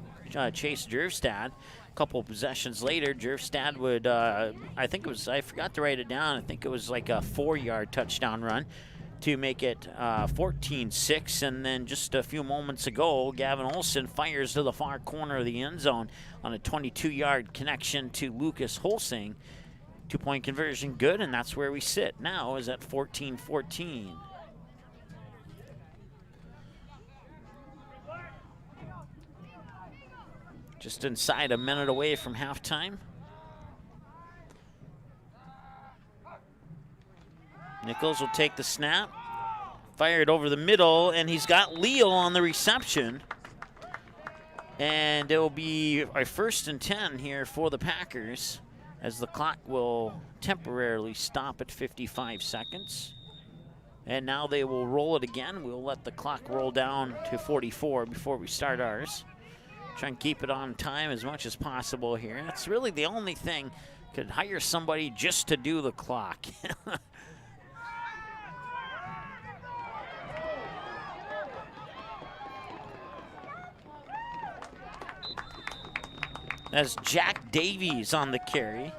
Chase Jervstad. A couple of possessions later, Jervstad would, I forgot to write it down, I think it was like a 4-yard touchdown run to make it 14-6. And then just a few moments ago, Gavin Olsen fires to the far corner of the end zone on a 22-yard connection to Lucas Holsing. 2-point conversion good, and that's where we sit now, is at 14-14. Just inside a minute away from halftime. Nichols will take the snap, fire it over the middle, and he's got Leo on the reception. And it will be a 1st and 10 here for the Packers, as the clock will temporarily stop at 55 seconds. And now they will roll it again. We'll let the clock roll down to 44 before we start ours. Try and keep it on time as much as possible here. That's really the only thing. Could hire somebody just to do the clock. That's Jack Davies on the carry.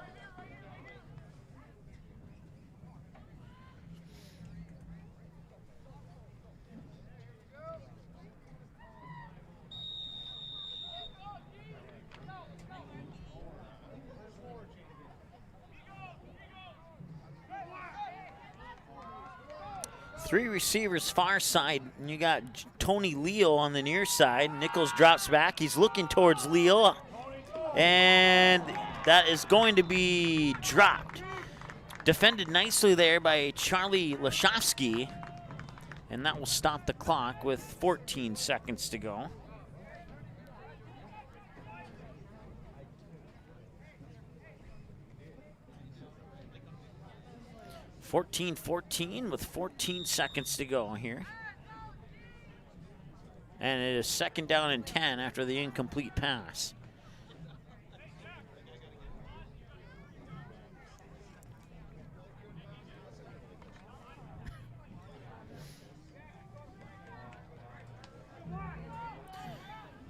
Three receivers far side, and you got Tony Leal on the near side. Nichols drops back. He's looking towards Leal, and that is going to be dropped. Defended nicely there by Charlie Lashovsky, and that will stop the clock with 14 seconds to go. (14-14) with 14 seconds to go here. And it is 2nd down and 10 after the incomplete pass.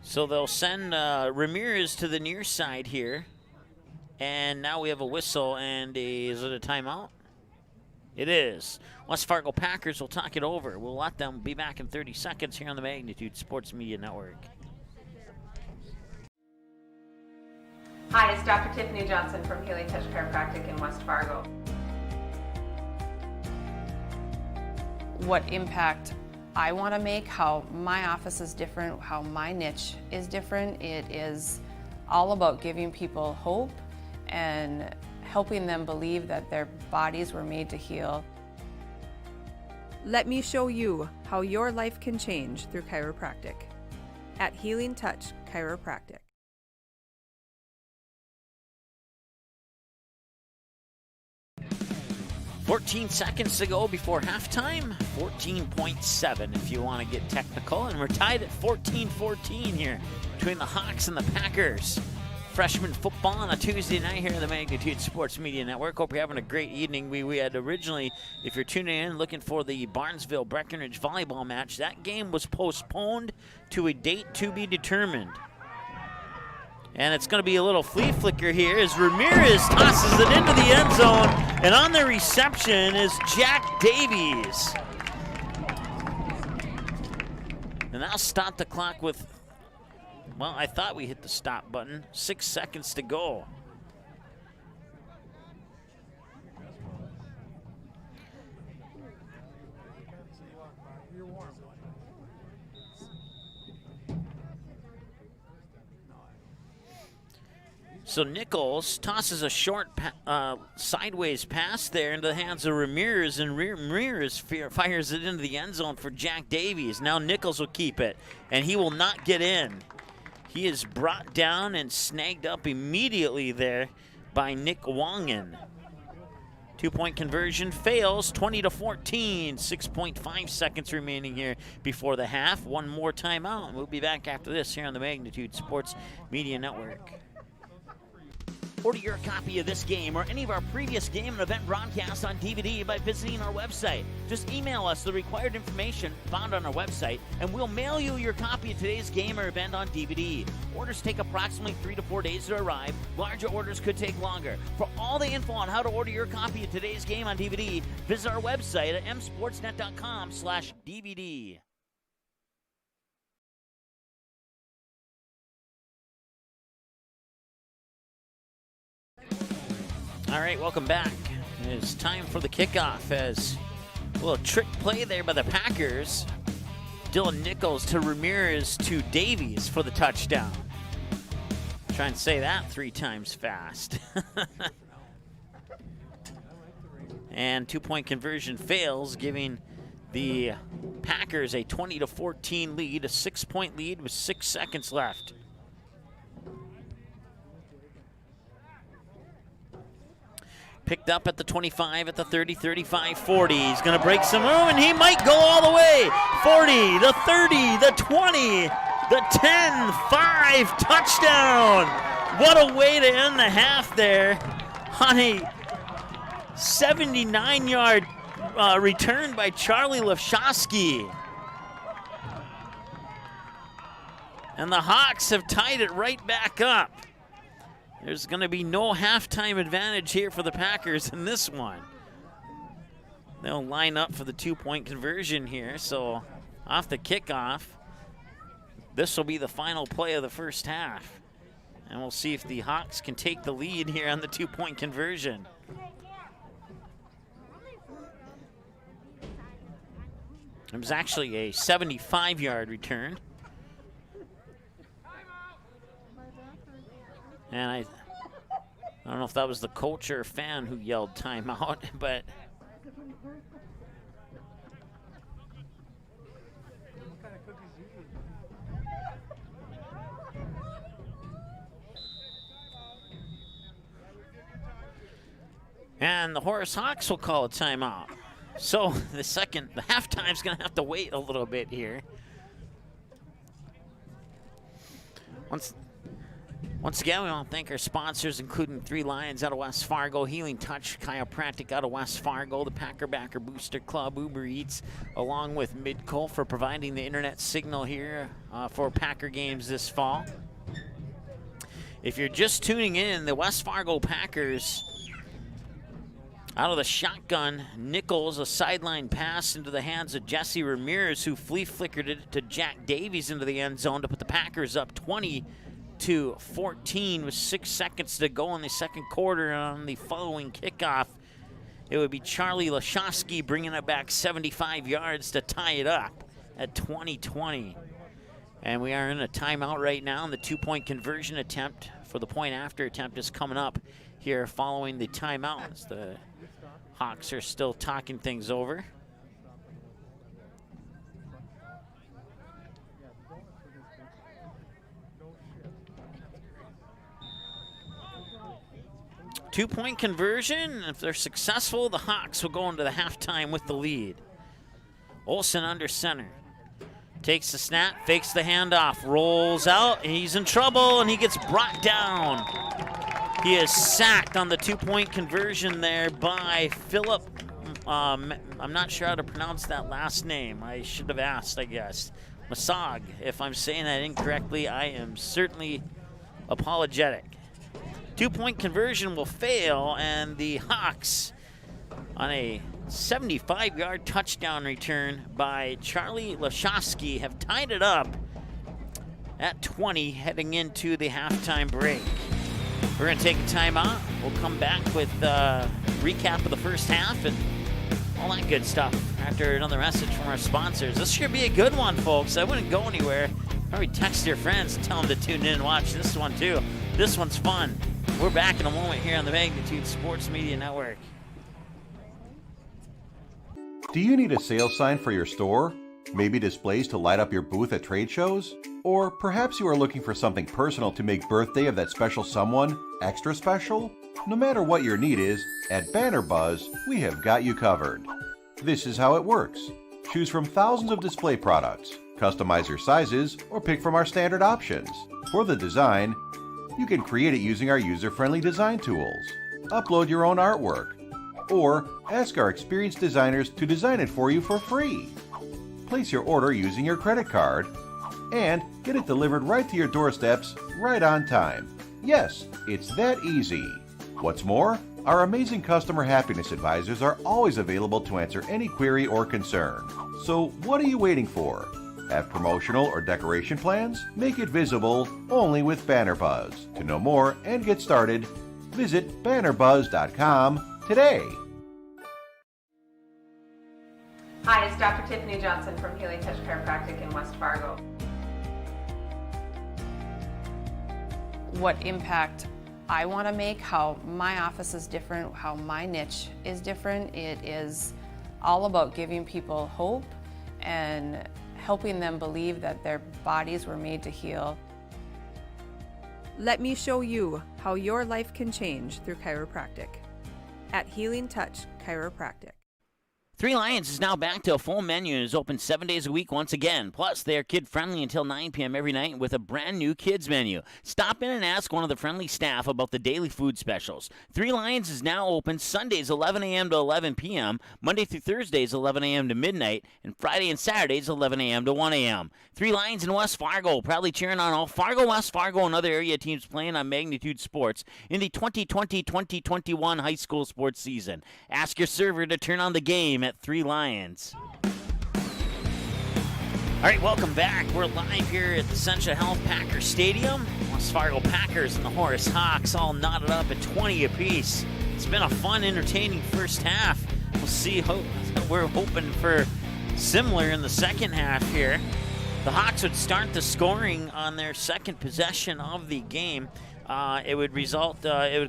So they'll send Ramirez to the near side here. And now we have a whistle and is it a timeout? It is. West Fargo Packers will talk it over. We'll let them be back in 30 seconds here on the Magnitude Sports Media Network.
Hi, it's Dr. Tiffany Johnson from Healing Touch Chiropractic in West Fargo.
What impact I want to make, how my office is different, how my niche is different. It is all about giving people hope and helping them believe that their bodies were made to heal.
Let me show you how your life can change through chiropractic at Healing Touch Chiropractic.
14 seconds to go before halftime. 14.7 if you want to get technical. And we're tied at 14-14 here between the Hawks and the Packers. Freshman football on a Tuesday night here on the Magnitude Sports Media Network. Hope you're having a great evening. We had originally, if you're tuning in looking for the Barnesville-Breckenridge volleyball match, that game was postponed to a date to be determined. And it's going to be a little flea flicker here as Ramirez tosses it into the end zone. And on the reception is Jack Davies. And that'll stop the clock with, well, I thought we hit the stop button. 6 seconds to go. So Nichols tosses a short sideways pass there into the hands of Ramirez, and Ramirez fires it into the end zone for Jack Davies. Now Nichols will keep it, and he will not get in. He is brought down and snagged up immediately there by Nick Wangen. 2-point conversion fails, 20-14. 6.5 seconds remaining here before the half. One more timeout, and we'll be back after this here on the Magnitude Sports Media Network.
Order your copy of this game or any of our previous game and event broadcasts on DVD by visiting our website. Just email us the required information found on our website, and we'll mail you your copy of today's game or event on DVD. Orders take approximately 3 to 4 days to arrive. Larger orders could take longer. For all the info on how to order your copy of today's game on DVD, visit our website at msportsnet.com/DVD.
All right, welcome back. It's time for the kickoff as a little trick play there by the Packers. Dylan Nichols to Ramirez to Davies for the touchdown. Try and say that 3 times fast. And 2-point conversion fails, giving the Packers a 20-14 lead, a 6-point lead with 6 seconds left. Picked up at the 25, at the 30, 35, 40. He's going to break some room, and he might go all the way. 40, the 30, the 20, the 10, 5, touchdown. What a way to end the half there on a 79-yard return by Charlie Lefshosky. And the Hawks have tied it right back up. There's going to be no halftime advantage here for the Packers in this one. They'll line up for the 2-point conversion here. So off the kickoff, this will be the final play of the first half. And we'll see if the Hawks can take the lead here on the 2-point conversion. It was actually a 75-yard return. And I don't know if that was the coach or fan who yelled timeout, but and the Horace Hawks will call a timeout. So the halftime's going to have to wait a little bit here. Once again, we want to thank our sponsors, including 3 Lions out of West Fargo, Healing Touch Chiropractic out of West Fargo, the Packer Backer Booster Club, Uber Eats, along with Midco for providing the internet signal here for Packer games this fall. If you're just tuning in, the West Fargo Packers, out of the shotgun, Nichols, a sideline pass into the hands of Jesse Ramirez, who flea flickered it to Jack Davies into the end zone to put the Packers up 20-14 with 6 seconds to go in the second quarter. On the following kickoff, it would be Charlie Lefshosky bringing it back 75 yards to tie it up at 20-20. And we are in a timeout right now, and the 2-point conversion attempt for the point after attempt is coming up here following the timeout. The Hawks are still talking things over. 2-point conversion. If they're successful, the Hawks will go into the halftime with the lead. Olsen under center. Takes the snap, fakes the handoff, rolls out, and he's in trouble, and he gets brought down. He is sacked on the 2-point conversion there by Philip. I'm not sure how to pronounce that last name. I should have asked, I guess. Masag. If I'm saying that incorrectly, I am certainly apologetic. 2-point conversion will fail, and the Hawks on a 75-yard touchdown return by Charlie Lashowski have tied it up at 20 heading into the halftime break. We're going to take a timeout. We'll come back with a recap of the first half and all that good stuff after another message from our sponsors. This should be a good one, folks. I wouldn't go anywhere. Probably text your friends and tell them to tune in and watch this one, too. This one's fun. We're back in a moment here on the Magnitude Sports Media Network.
Do you need a sales sign for your store? Maybe displays to light up your booth at trade shows? Or perhaps you are looking for something personal to make birthday of that special someone extra special? No matter what your need is, at Banner Buzz, we have got you covered. This is how it works. Choose from thousands of display products, customize your sizes, or pick from our standard options. For the design, you can create it using our user-friendly design tools. Upload your own artwork, or ask our experienced designers to design it for you for free. Place your order using your credit card and get it delivered right to your doorsteps right on time. Yes, it's that easy. What's more, our amazing customer happiness advisors are always available to answer any query or concern. So what are you waiting for? Have promotional or decoration plans? Make it visible only with Banner Buzz. To know more and get started, visit bannerbuzz.com today.
Hi, it's Dr. Tiffany Johnson from Healing Touch Chiropractic in West Fargo.
What impact I want to make, how my office is different, how my niche is different. It is all about giving people hope and helping them believe that their bodies were made to heal.
Let me show you how your life can change through chiropractic at Healing Touch Chiropractic.
Three Lions is now back to a full menu and is open 7 days a week once again. Plus, they are kid-friendly until 9 p.m. every night with a brand-new kids menu. Stop in and ask one of the friendly staff about the daily food specials. Three Lions is now open Sundays 11 a.m. to 11 p.m., Monday through Thursdays 11 a.m. to midnight, and Friday and Saturdays 11 a.m. to 1 a.m. Three Lions in West Fargo, proudly cheering on all Fargo, West Fargo, and other area teams playing on Magnitude Sports in the 2020-2021 high school sports season. Ask your server to turn on the game at Three Lions. All right, welcome back. We're live here at the Essentia Health Packer Stadium. West Fargo Packers and the Horace Hawks all knotted up at 20 apiece. It's been a fun, entertaining first half. We'll see. We're hoping for similar in the second half here. The Hawks would start the scoring on their second possession of the game. It would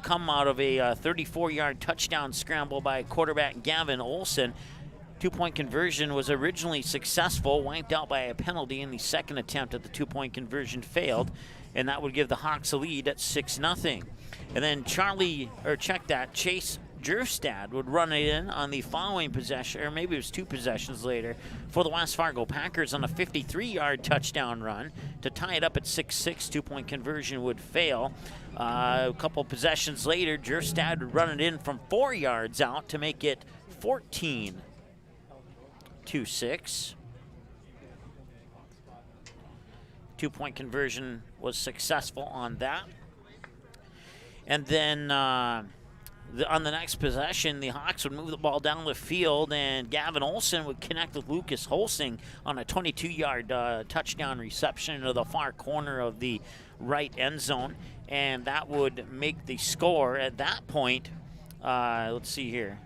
come out of a 34-yard touchdown scramble by quarterback Gavin Olsen. 2-point conversion was originally successful, wiped out by a penalty in the second attempt at the 2-point conversion failed, and that would give the Hawks a lead at 6-0. And then Chase Jerstad would run it in on the following possession, or maybe it was two possessions later, for the West Fargo Packers on a 53-yard touchdown run to tie it up at 6-6. 2-point conversion would fail. A couple possessions later, Jerstad would run it in from 4 yards out to make it 14-6. 2-point conversion was successful on that. And then on the next possession, the Hawks would move the ball down the field, and Gavin Olsen would connect with Lucas Holsing on a 22-yard touchdown reception into the far corner of the right end zone, and that would make the score at that point, let's see here,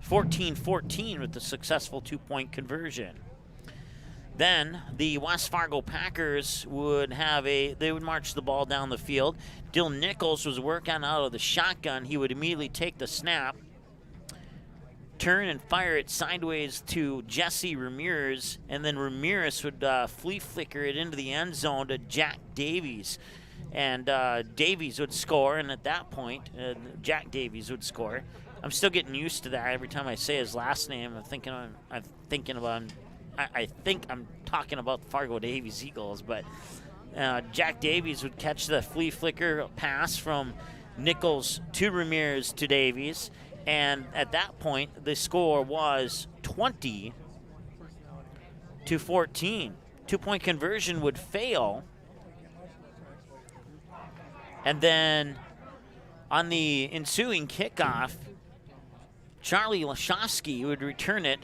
14-14 with the successful 2-point conversion. Then the West Fargo Packers would march the ball down the field. Dylan Nichols was working out of the shotgun. He would immediately take the snap, turn and fire it sideways to Jesse Ramirez, and then Ramirez would flea flicker it into the end zone to Jack Davies. and Davies would score, and at that point, Jack Davies would score. I'm still getting used to that. Every time I say his last name, I think I'm talking about Fargo Davies Eagles, but Jack Davies would catch the flea flicker pass from Nichols to Ramirez to Davies, and at that point, the score was 20-14. 2-point conversion would fail. And then on the ensuing kickoff, Charlie Lashowski would return it.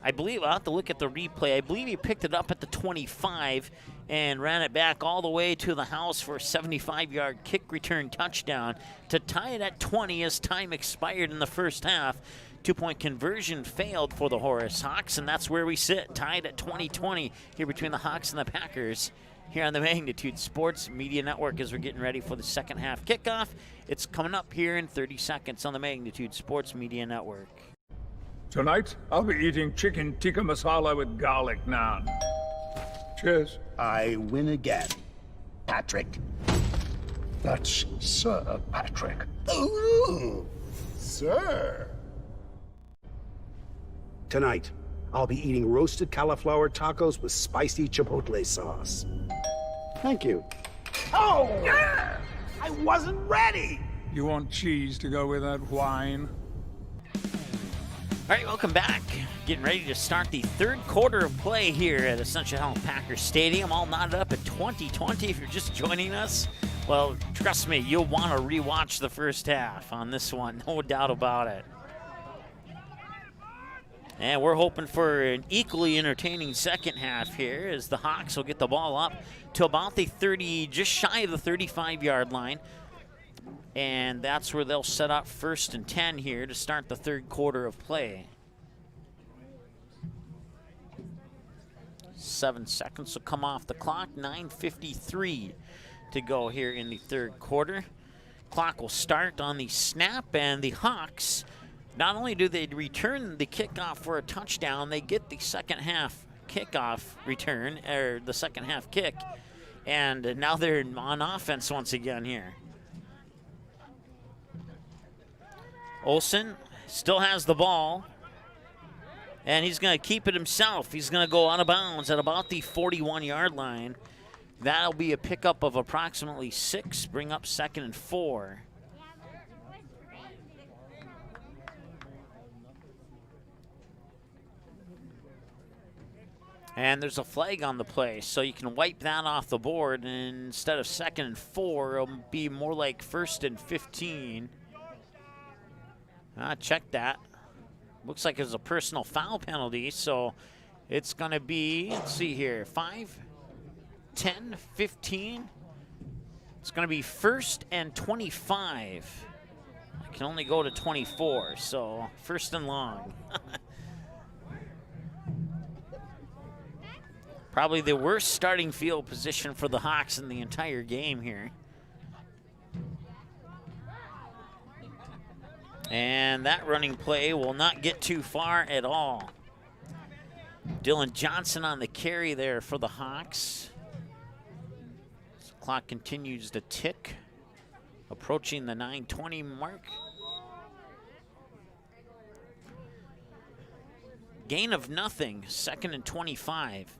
I believe, I'll have to look at the replay. I believe he picked it up at the 25 and ran it back all the way to the house for a 75-yard kick return touchdown to tie it at 20 as time expired in the first half. 2-point conversion failed for the Horace Hawks, and that's where we sit, tied at 20-20 here between the Hawks and the Packers here on the Magnitude Sports Media Network as we're getting ready for the second half kickoff. It's coming up here in 30 seconds on the Magnitude Sports Media Network.
Tonight, I'll be eating chicken tikka masala with garlic naan. Cheers.
I win again. Patrick.
That's Sir Patrick.
Ooh, sir. Tonight, I'll be eating roasted cauliflower tacos with spicy chipotle sauce. Thank you. Oh! Yeah! I wasn't ready!
You want cheese to go with that wine?
All right, welcome back. Getting ready to start the third quarter of play here at Essentia Health Packer Stadium. All knotted up at 20-20 if you're just joining us. Well, trust me, you'll want to rewatch the first half on this one, no doubt about it. And we're hoping for an equally entertaining second half here as the Hawks will get the ball up to about the 30, just shy of the 35-yard line. And that's where they'll set up 1st and 10 here to start the third quarter of play. 7 seconds will come off the clock. 9:53 to go here in the third quarter. Clock will start on the snap, and the Hawks, not only do they return the kickoff for a touchdown, they get the second half kickoff return, or the second half kick, and now they're on offense once again here. Olsen still has the ball, and he's going to keep it himself. He's going to go out of bounds at about the 41-yard line. That'll be a pickup of approximately 6, bring up 2nd and 4. And there's a flag on the play, so you can wipe that off the board, and instead of 2nd and 4, it'll be more like 1st and 15. Check that. Looks like it's a personal foul penalty, so it's going to be, let's see here, 5, 10, 15. It's going to be 1st and 25. I can only go to 24, so 1st and long. Probably the worst starting field position for the Hawks in the entire game here. And that running play will not get too far at all. Dylan Johnson on the carry there for the Hawks. The clock continues to tick, approaching the 9:20 mark. Gain of nothing, 2nd and 25.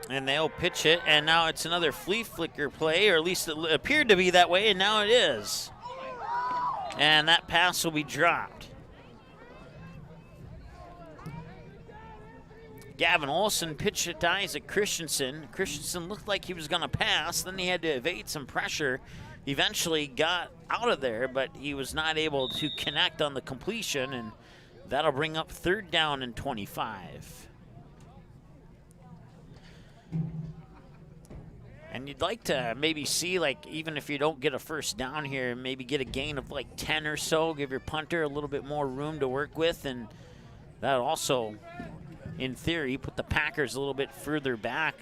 And they'll pitch it, and now it's another flea flicker play, or at least it appeared to be that way, and now it is. And that pass will be dropped. Gavin Olsen pitched it to Isaac Christensen. Christensen looked like he was going to pass, then he had to evade some pressure. Eventually got out of there, but he was not able to connect on the completion, and that'll bring up 3rd down and 25. And you'd like to maybe see, like, even if you don't get a first down here, maybe get a gain of like 10 or so, give your punter a little bit more room to work with, and that also, in theory, put the Packers a little bit further back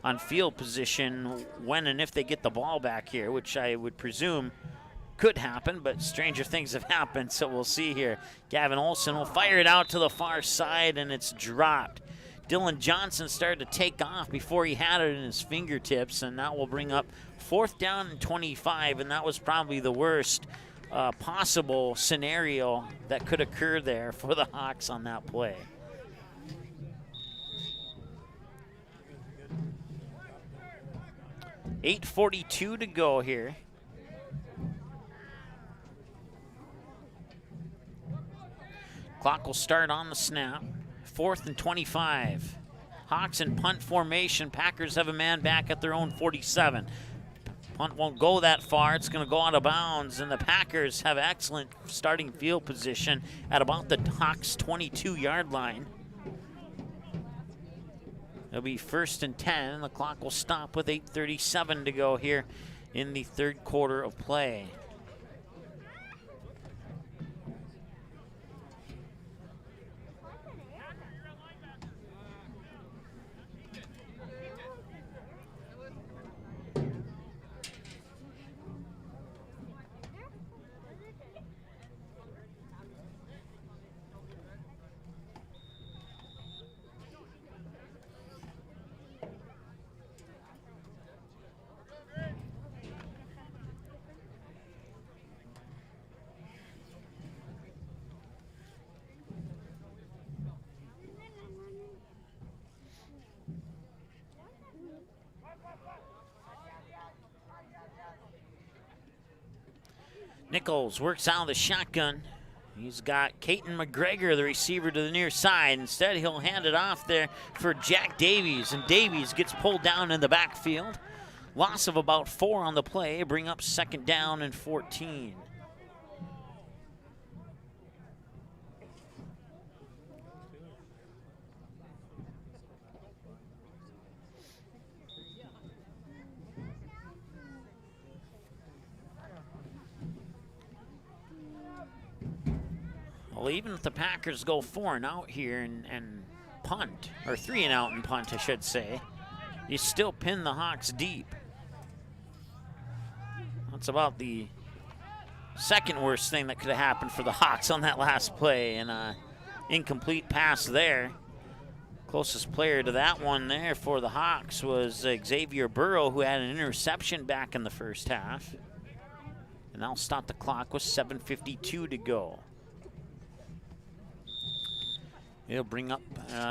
on field position when and if they get the ball back here, which I would presume could happen, but stranger things have happened, so we'll see here. Gavin Olsen will fire it out to the far side, and it's dropped. Dylan Johnson started to take off before he had it in his fingertips, and that will bring up 4th down and 25, and that was probably the worst possible scenario that could occur there for the Hawks on that play. .8:42 to go here. Clock will start on the snap. 4th and 25. Hawks in punt formation. Packers have a man back at their own 47. Punt won't go that far. It's going to go out of bounds, and the Packers have excellent starting field position at about the Hawks' 22-yard line. It'll be 1st and 10, and the clock will stop with 8:37 to go here in the third quarter of play. Nichols works out of the shotgun. He's got Caton McGregor, the receiver, to the near side. Instead, he'll hand it off there for Jack Davies, and Davies gets pulled down in the backfield. Loss of about 4 on the play, bring up 2nd down and 14. Well, even if the Packers go 4 and out here and punt, or 3 and out and punt, I should say, you still pin the Hawks deep. That's about the second worst thing that could have happened for the Hawks on that last play, and incomplete pass there. Closest player to that one there for the Hawks was Xavier Burrow, who had an interception back in the first half. And that'll stop the clock with 7:52 to go. It'll bring up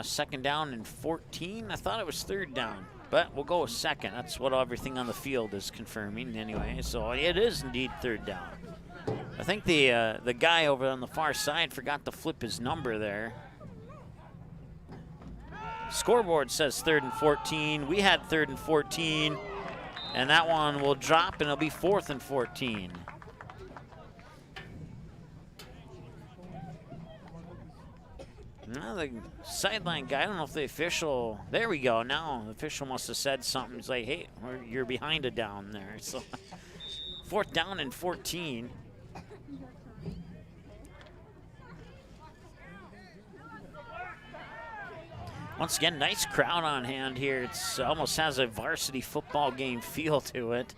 2nd down and 14. I thought it was 3rd down, but we'll go with 2nd. That's what everything on the field is confirming anyway. So it is indeed 3rd down. I think the guy over on the far side forgot to flip his number there. Scoreboard says 3rd and 14. We had 3rd and 14, and that one will drop, and it'll be 4th and 14. Now the sideline guy, I don't know if the official, there we go. Now the official must have said something. He's like, hey, you're behind a down there. So 4th down and 14. Once again, nice crowd on hand here. It's almost has a varsity football game feel to it.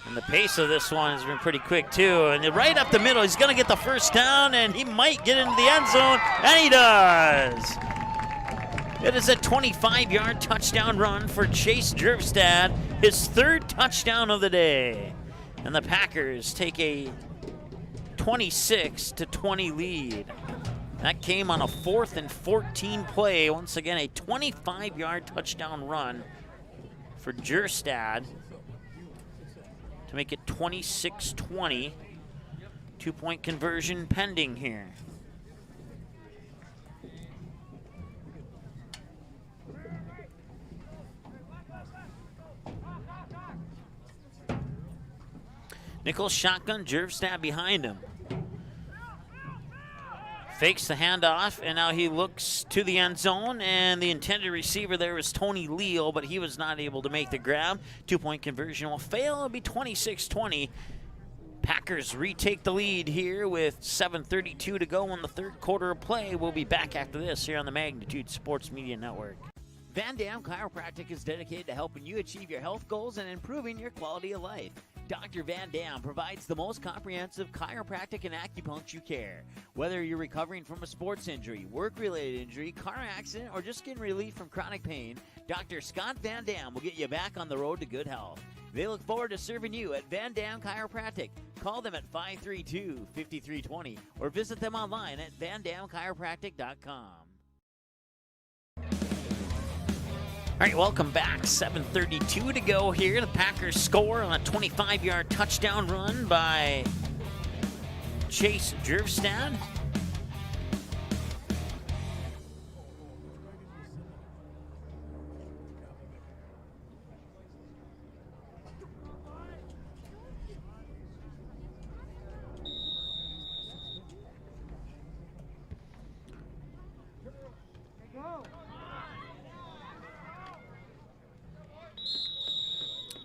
And the pace of this one has been pretty quick, too. And right up the middle, he's going to get the 1st down, and he might get into the end zone, and he does. It is a 25-yard touchdown run for Chase Jervstad, his 3rd touchdown of the day. And the Packers take a 26-20 lead. That came on a 4th and 14 play. Once again, a 25-yard touchdown run for Jervstad to make it 26-20. 2-point conversion pending here. Nichols shotgun, Jervstad behind him. Fakes the handoff, and now he looks to the end zone, and the intended receiver there is Tony Leal, but he was not able to make the grab. 2-point conversion will fail. It'll be 26-20. Packers retake the lead here with 7:32 to go in the third quarter of play. We'll be back after this here on the Magnitude Sports Media Network.
Van Dam Chiropractic is dedicated to helping you achieve your health goals and improving your quality of life. Dr. Van Dam provides the most comprehensive chiropractic and acupuncture care. Whether you're recovering from a sports injury, work-related injury, car accident, or just getting relief from chronic pain, Dr. Scott Van Dam will get you back on the road to good health. They look forward to serving you at Van Dam Chiropractic. Call them at 532-5320 or visit them online at vandamchiropractic.com.
All right, welcome back. 7:32 to go here. The Packers score on a 25-yard touchdown run by Chase Jervstad.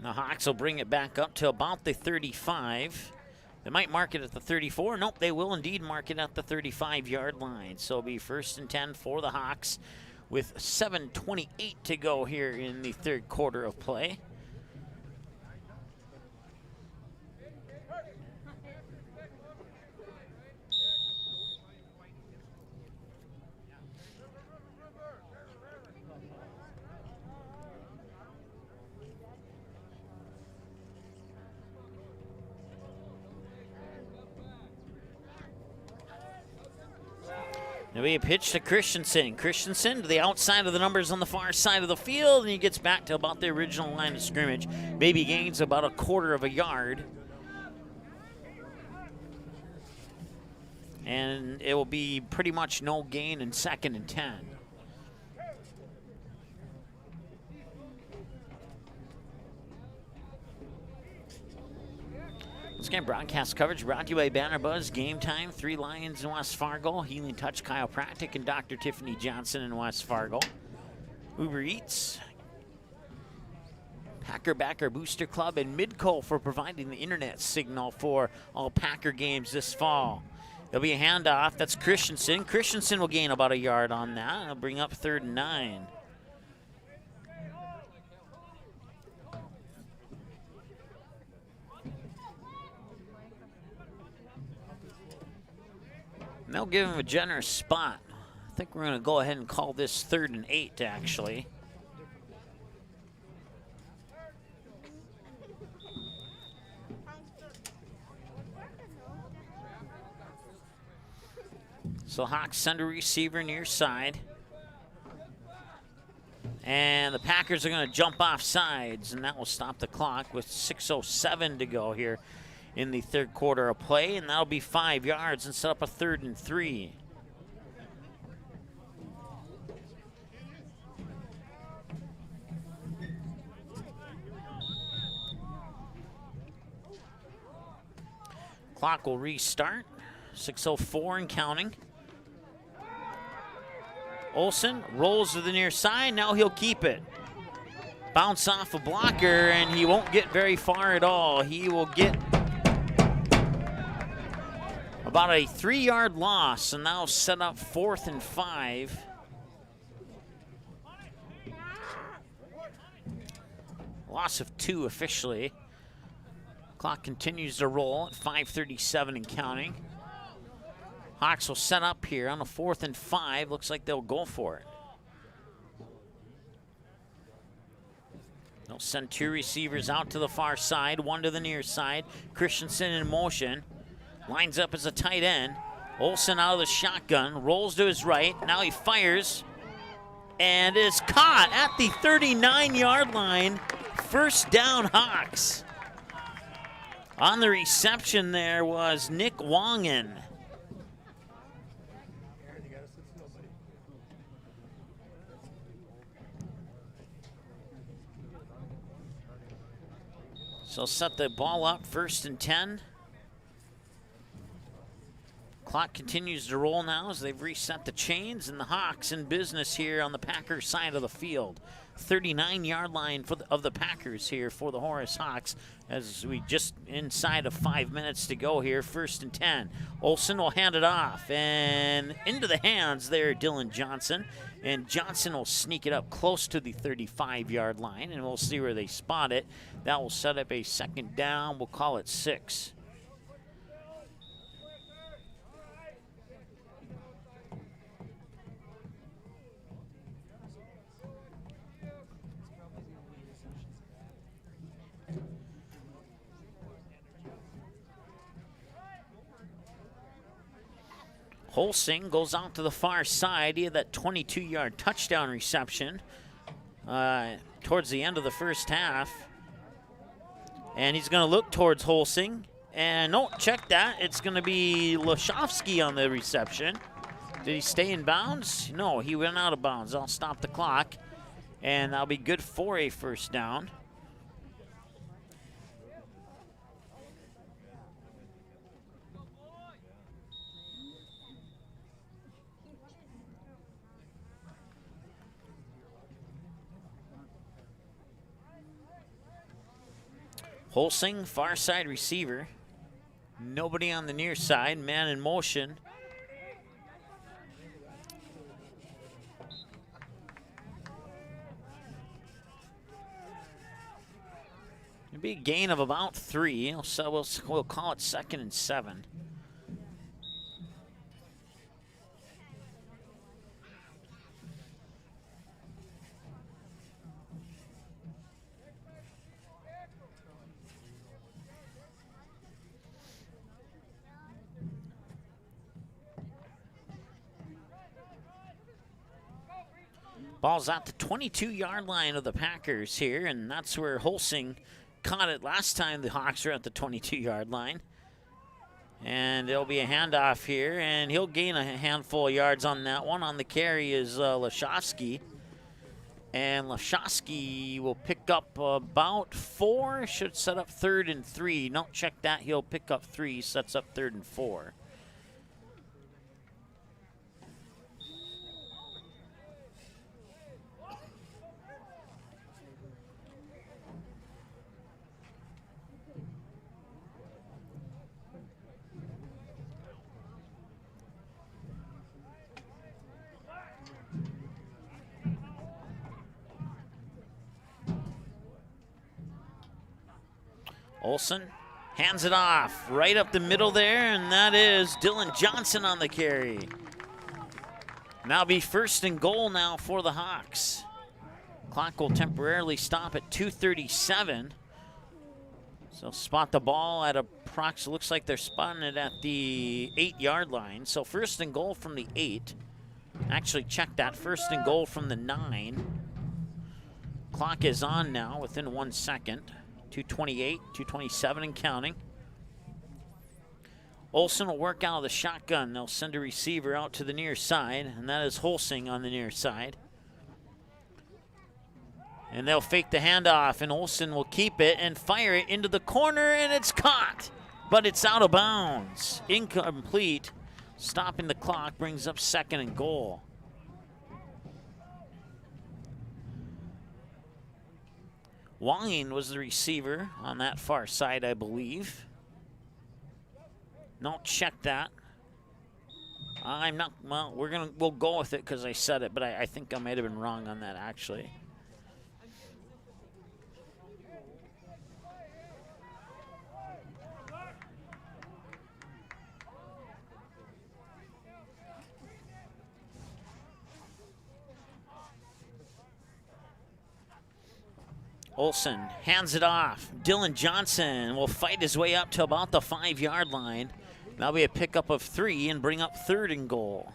The Hawks will bring it back up to about the 35. They might mark it at the 34. Nope, they will indeed mark it at the 35-yard line. So it'll be 1st and 10 for the Hawks with 7:28 to go here in the third quarter of play. Now we pitch to Christensen. Christensen to the outside of the numbers on the far side of the field, and he gets back to about the original line of scrimmage. Maybe gains about a quarter of a yard. And it will be pretty much no gain in 2nd and 10. This game broadcast coverage brought to you by Banner Buzz, Game Time, 3 Lions in West Fargo, Healing Touch Chiropractic, and Dr. Tiffany Johnson in West Fargo. Uber Eats, Packer Backer Booster Club, and Midco for providing the internet signal for all Packer games this fall. There'll be a handoff. That's Christensen. Christensen will gain about a yard on that. It'll bring up 3rd and 9. And they'll give him a generous spot. I think we're going to go ahead and call this 3rd and 8, actually. So Hawks send a receiver near side. And the Packers are going to jump off sides, and that will stop the clock with 6:07 to go here in the third quarter of play, and that'll be 5 yards and set up a 3rd and 3. Clock will restart. 6:04 and counting. Olsen rolls to the near side. Now he'll keep it. Bounce off a blocker, and he won't get very far at all. He will get about a 3-yard loss, and now set up 4th and 5. Loss of 2 officially. Clock continues to roll at 5:37 and counting. Hawks will set up here on a 4th and 5. Looks like they'll go for it. They'll send 2 receivers out to the far side, 1 to the near side. Christensen in motion. Lines up as a tight end. Olsen out of the shotgun, rolls to his right. Now he fires and is caught at the 39-yard line. 1st down, Hawks. On the reception there was Nick Wangen. So set the ball up, 1st and 10. Clock continues to roll now as they've reset the chains, and the Hawks in business here on the Packers side of the field. 39-yard line of the Packers here for the Horace Hawks as we just inside of 5 minutes to go here. 1st and 10. Olsen will hand it off and into the hands there, Dylan Johnson. And Johnson will sneak it up close to the 35-yard line, and we'll see where they spot it. That will set up a second down. We'll call it 6. Holsing goes out to the far side. He had that 22-yard touchdown reception towards the end of the first half. And he's going to look towards Holsing. And no, check that. It's going to be Lashovsky on the reception. Did he stay in bounds? No, he went out of bounds. I'll stop the clock. And that'll be good for a first down. Holsing, far side receiver. Nobody on the near side, man in motion. It'll be a gain of about 3, so we'll call it 2nd and 7. Ball's at the 22-yard line of the Packers here, and that's where Holsing caught it last time the Hawks were at the 22-yard line. And there'll be a handoff here, and he'll gain a handful of yards on that one. On the carry is Lashovsky. And Lashovsky will pick up about 4, should set up 3rd and 3. No, check that, he'll pick up 3, sets up 3rd and 4. Olsen hands it off right up the middle there, and that is Dylan Johnson on the carry. Now be 1st and goal now for the Hawks. Clock will temporarily stop at 2:37. So spot the ball at approximately, looks like they're spotting it at the 8-yard line. So 1st and goal from the 8. Actually, check that, 1st and goal from the 9. Clock is on now within 1 second. 2:28, 2:27 and counting. Olsen will work out of the shotgun. They'll send a receiver out to the near side, and that is Holsing on the near side. And they'll fake the handoff, and Olsen will keep it and fire it into the corner, and it's caught. But it's out of bounds. Incomplete. Stopping the clock brings up 2nd and goal. Wine was the receiver on that far side, I believe. No, check that. I'm not, well, we'll go with it because I said it, but I think I might have been wrong on that actually. Olsen hands it off. Dylan Johnson will fight his way up to about the 5-yard line. That'll be a pickup of 3 and bring up 3rd and goal.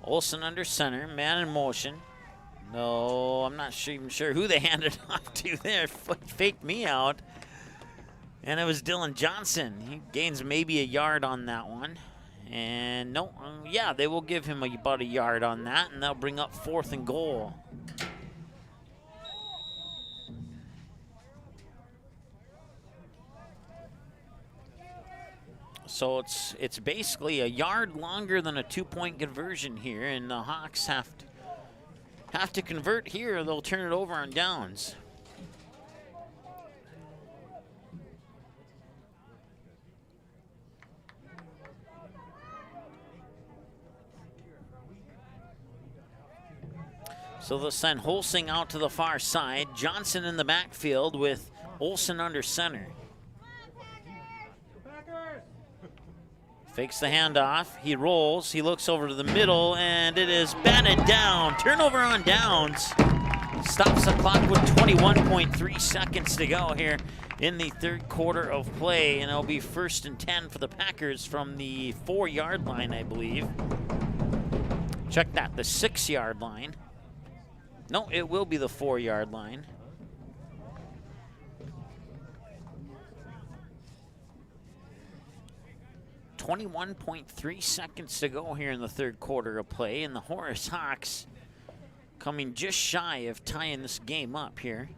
Olsen under center, man in motion. No, I'm not even sure who they handed off to there. Faked me out. And it was Dylan Johnson. He gains maybe a yard on that one. And no, yeah, they will give him about a yard on that, and they'll bring up 4th and goal. So it's basically a yard longer than a 2-point conversion here, and the Hawks have to convert here, or they'll turn it over on downs. So they'll send Holsing out to the far side. Johnson in the backfield with Olsen under center. Fakes the handoff. He rolls. He looks over to the middle, and it is batted down. Turnover on downs. Stops the clock with 21.3 seconds to go here in the 3rd quarter of play, and it'll be 1st and 10 for the Packers from the 4-yard line, I believe. Check that, the 6-yard line. No, it will be the 4-yard line. .3 seconds to go here in the 3rd quarter of play, and the Horace Hawks coming just shy of tying this game up here.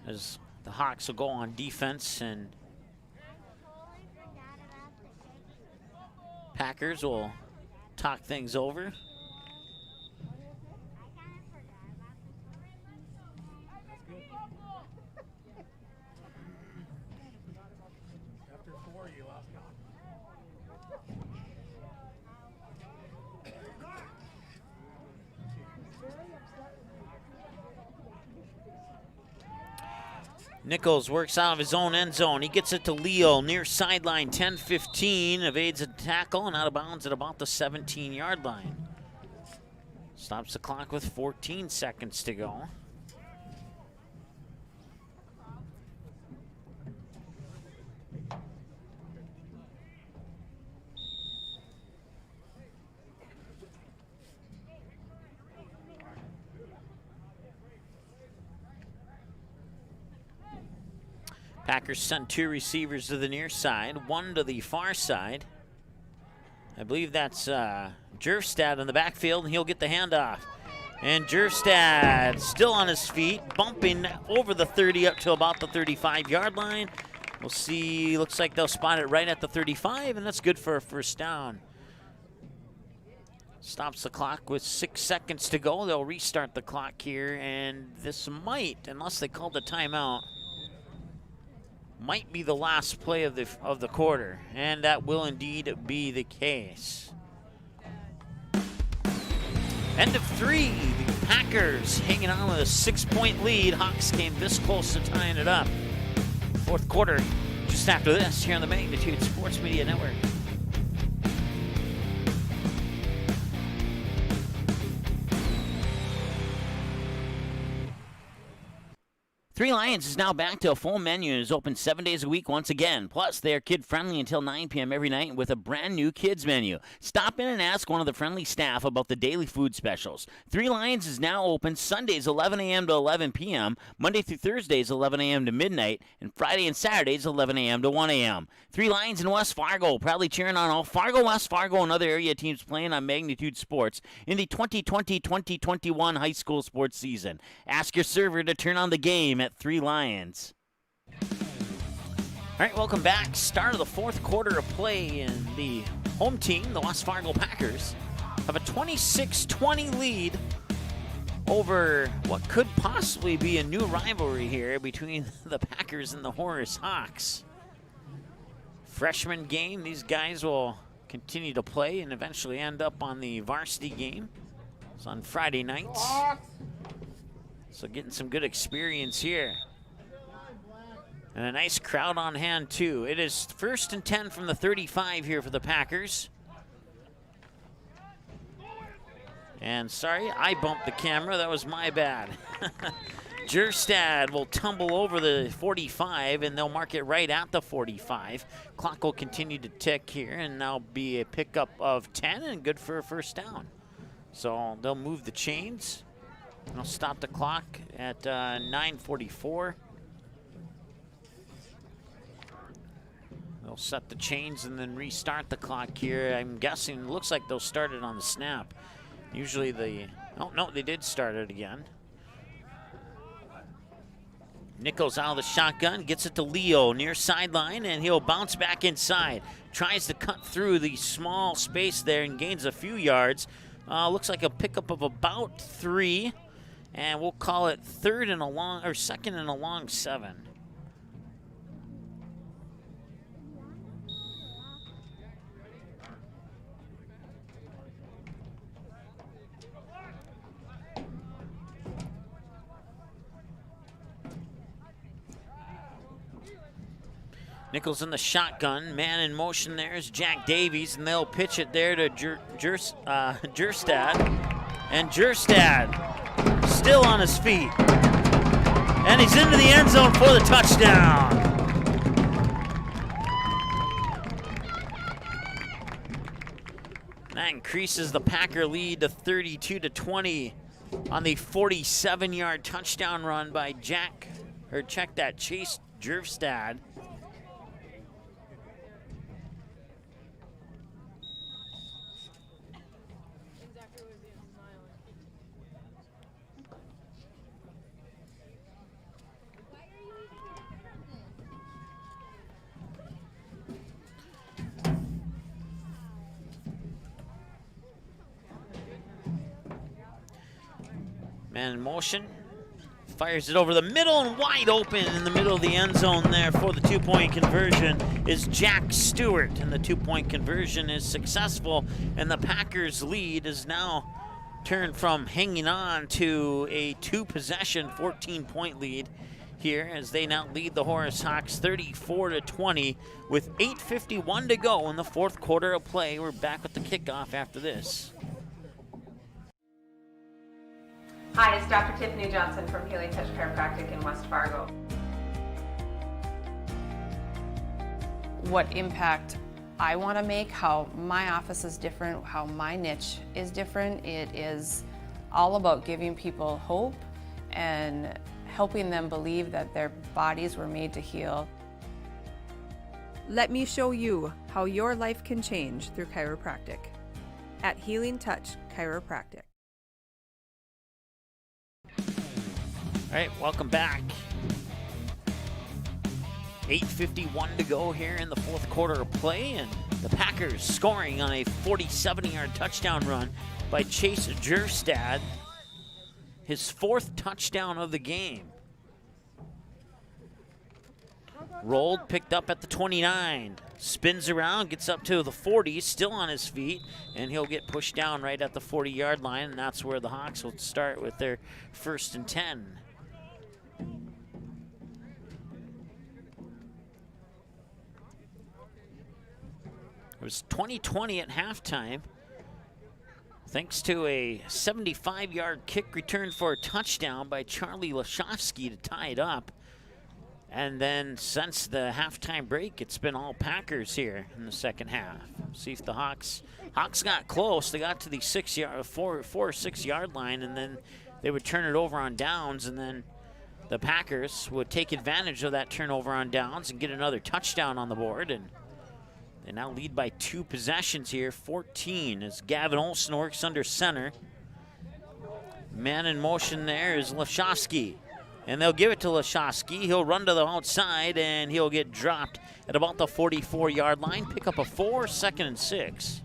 As the Hawks will go on defense, and Packers will talk things over. Nichols works out of his own end zone. He gets it to Leo near sideline 10-15. Evades a tackle and out of bounds at about the 17-yard line. Stops the clock with 14 seconds to go. Packers send 2 receivers to the near side, 1 to the far side. I believe that's Jerfstad in the backfield, and he'll get the handoff. And Jerfstad still on his feet, bumping over the 30 up to about the 35-yard line. We'll see, looks like they'll spot it right at the 35, and that's good for a 1st down. Stops the clock with 6 seconds to go. They'll restart the clock here, and this might, unless they call the timeout, might be the last play of the quarter, and that will indeed be the case. End of 3. The Packers hanging on with a 6-point lead. Hawks came this close to tying it up. 4th quarter, just after this, here on the Magnitude Sports Media Network. Three Lions is now back to a full menu and is open 7 days a week once again. Plus, they are kid-friendly until 9 p.m. every night with a brand-new kids menu. Stop in and ask one of the friendly staff about the daily food specials. Three Lions is now open Sundays 11 a.m. to 11 p.m., Monday through Thursdays 11 a.m. to midnight, and Friday and Saturdays 11 a.m. to 1 a.m. Three Lions in West Fargo, proudly cheering on all Fargo, West Fargo, and other area teams playing on Magnitude Sports in the 2020-2021 high school sports season. Ask your server to turn on the game at Three Lions. All right, welcome back. Start of the 4th quarter of play, and the home team, the West Fargo Packers, have a 26-20 lead over what could possibly be a new rivalry here between the Packers and the Horace Hawks. Freshman game, these guys will continue to play and eventually end up on the varsity game. It's on Friday nights. So getting some good experience here. And a nice crowd on hand, too. It is 1st and 10 from the 35 here for the Packers. And sorry, I bumped the camera. That was my bad. Jerstad will tumble over the 45, and they'll mark it right at the 45. Clock will continue to tick here, and that'll be a pickup of 10 and good for a 1st down. So they'll move the chains. I'll stop the clock at 9:44. They'll set the chains and then restart the clock here. I'm guessing, looks like they'll start it on the snap. Usually oh no, they did start it again. Nichols out of the shotgun, gets it to Leo near sideline, and he'll bounce back inside. Tries to cut through the small space there and gains a few yards. Looks like a pickup of about 3, and we'll call it second and a long 7. Nichols in the shotgun, man in motion there is Jack Davies, and they'll pitch it there to Jerstad. And Jerstad still on his feet. And he's into the end zone for the touchdown. That increases the Packer lead to 32-20 on the 47-yard touchdown run by Chase Jerstad. Man in motion, fires it over the middle and wide open in the middle of the end zone there for the 2-point conversion is Jack Stewart, and the 2-point conversion is successful, and the Packers lead is now turned from hanging on to a 2-possession 14-point lead here as they now lead the Horace Hawks 34-20 with 8:51 to go in the fourth quarter of play. We're back with the kickoff after this.
Hi, it's Dr. Tiffany Johnson from Healing Touch Chiropractic in West Fargo.
What impact I want to make, how my office is different, how my niche is different. It is all about giving people hope and helping them believe that their bodies were made to heal.
Let me show you how your life can change through chiropractic at Healing Touch Chiropractic.
All right, welcome back. 8:51 to go here in the fourth quarter of play, and the Packers scoring on a 47-yard touchdown run by Chase Jerstad, his 4th touchdown of the game. Rolled, picked up at the 29, spins around, gets up to the 40, still on his feet, and he'll get pushed down right at the 40-yard line, and that's where the Hawks will start with their 1st and 10. It was 20-20 at halftime, thanks to a 75-yard kick return for a touchdown by Charlie Lashofsky to tie it up. And then since the halftime break, it's been all Packers here in the second half. See if the Hawks got close. They got to the 4 or 6 yard line, and then they would turn it over on downs, and then the Packers would take advantage of that turnover on downs and get another touchdown on the board. And they now lead by 2 possessions here, 14, as Gavin Olsen works under center. Man in motion there is Lashofsky. And they'll give it to Lashofsky. He'll run to the outside, and he'll get dropped at about the 44-yard line. Pick up a 4, 2nd and 6.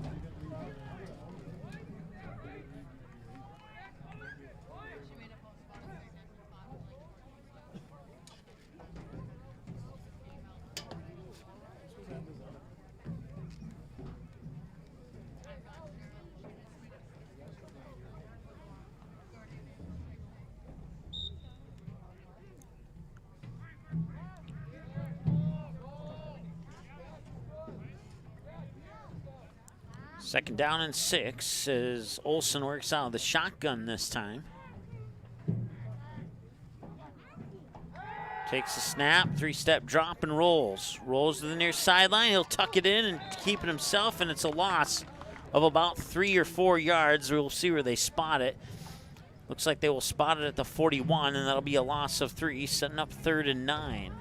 Second down and 6 as Olsen works out of the shotgun this time. Takes a snap, 3-step drop and rolls. Rolls to the near sideline, he'll tuck it in and keep it himself, and it's a loss of about 3 or 4 yards. We'll see where they spot it. Looks like they will spot it at the 41, and that'll be a loss of 3, setting up 3rd and 9.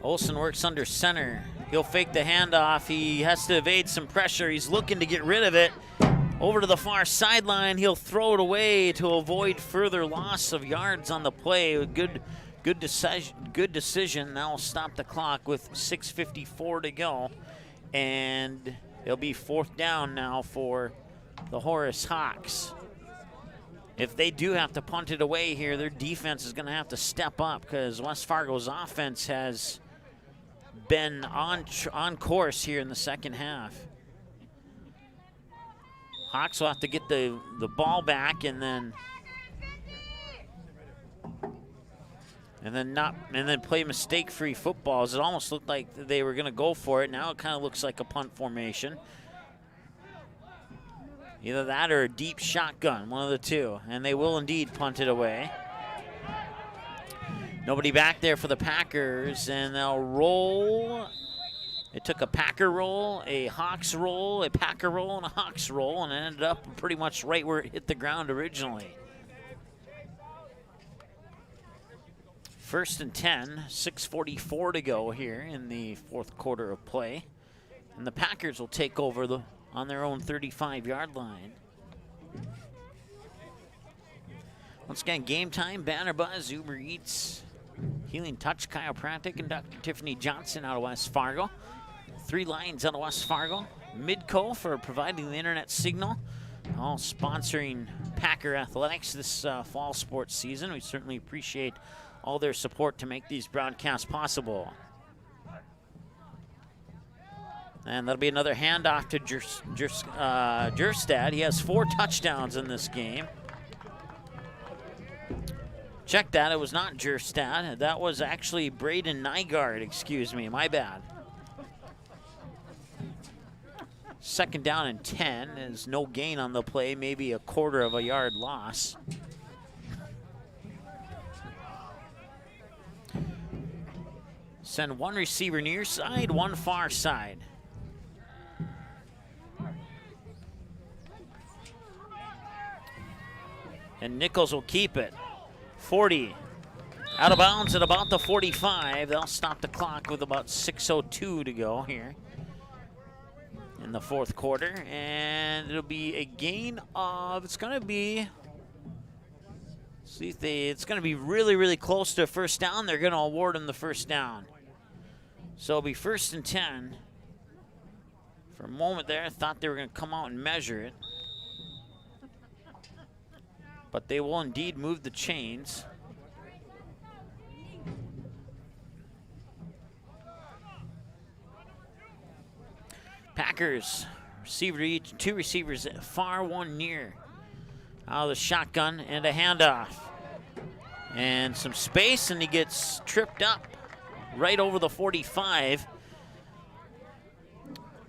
Olsen works under center. He'll fake the handoff. He has to evade some pressure. He's looking to get rid of it. Over to the far sideline. He'll throw it away to avoid further loss of yards on the play. Good decision. Now we'll stop the clock with 6:54 to go. And it'll be 4th down now for the Horace Hawks. If they do have to punt it away here, their defense is going to have to step up because West Fargo's offense has been on course here in the second half. Hawks will have to get the ball back and then play mistake-free footballs. It almost looked like they were going to go for it. Now it kind of looks like a punt formation. Either that or a deep shotgun, one of the two. And they will indeed punt it away. Nobody back there for the Packers, and they'll roll. It took a Packer roll, a Hawks roll, a Packer roll, and a Hawks roll, and it ended up pretty much right where it hit the ground originally. 1st and 10, 6:44 to go here in the 4th quarter of play. And the Packers will take over on their own 35-yard line. Once again, Game Time, Banner Buzz, Uber Eats, Healing Touch Chiropractic, and Dr. Tiffany Johnson out of West Fargo. 3 Lions out of West Fargo. Midco for providing the internet signal. All sponsoring Packer athletics this fall sports season. We certainly appreciate all their support to make these broadcasts possible. And that'll be another handoff to Jerstad. He has 4 touchdowns in this game. Check that, it was not Jerstad. That was actually Braden Nygaard, excuse me, my bad. 2nd down and 10 is no gain on the play, maybe a 1/4 of a yard loss. Send 1 receiver near side, 1 far side. And Nichols will keep it. 40. Out of bounds at about the 45. They'll stop the clock with about 6:02 to go here in the 4th quarter. And it'll be a gain of, it's going to be, it's going to be really, really close to a 1st down. They're going to award him the 1st down. So it'll be 1st and 10. For a moment there, I thought they were going to come out and measure it. But they will indeed move the chains. Packers, receiver to each, 2 receivers far, 1 near. Out of the shotgun and a handoff. And some space, and he gets tripped up right over the 45.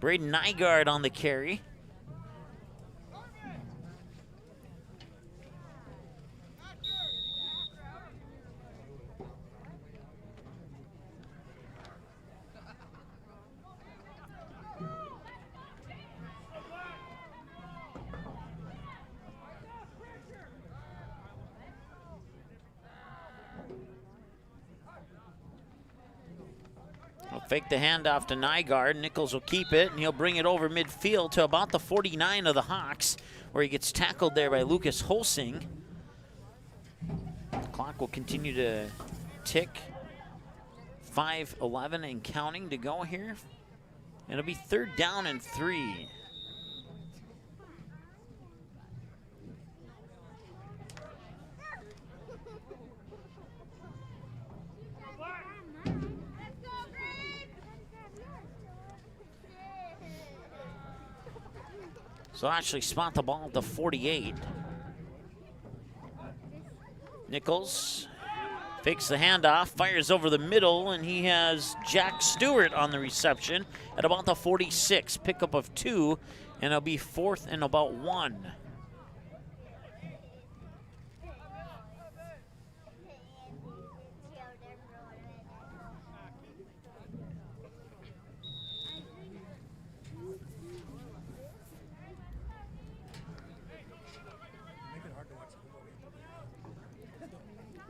Braden Nygaard on the carry. Fake the handoff to Nygaard. Nichols will keep it, and he'll bring it over midfield to about the 49 of the Hawks, where he gets tackled there by Lucas Holsing. The clock will continue to tick. 5:11 and counting to go here. It'll be 3rd down and 3. So actually spot the ball at the 48. Nichols fakes the handoff, fires over the middle, and he has Jack Stewart on the reception at about the 46. Pickup of 2, and it'll be 4th and about 1.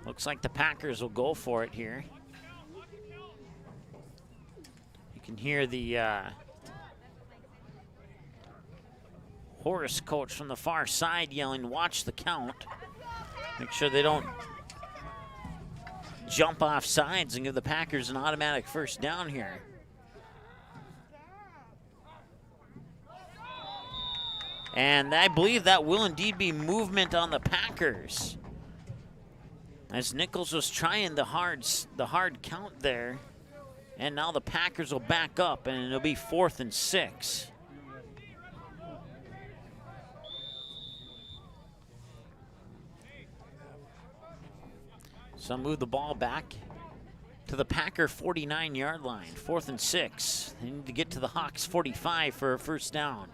Looks like the Packers will go for it here. You can hear the Horace coach from the far side yelling, "Watch the count." Make sure they don't jump off sides and give the Packers an automatic first down here. And I believe that will indeed be movement on the Packers, as Nichols was trying the hard count there. And now the Packers will back up, and it'll be 4th and 6. So move the ball back to the Packer 49-yard line. 4th and 6. They need to get to the Hawks 45 for a first down.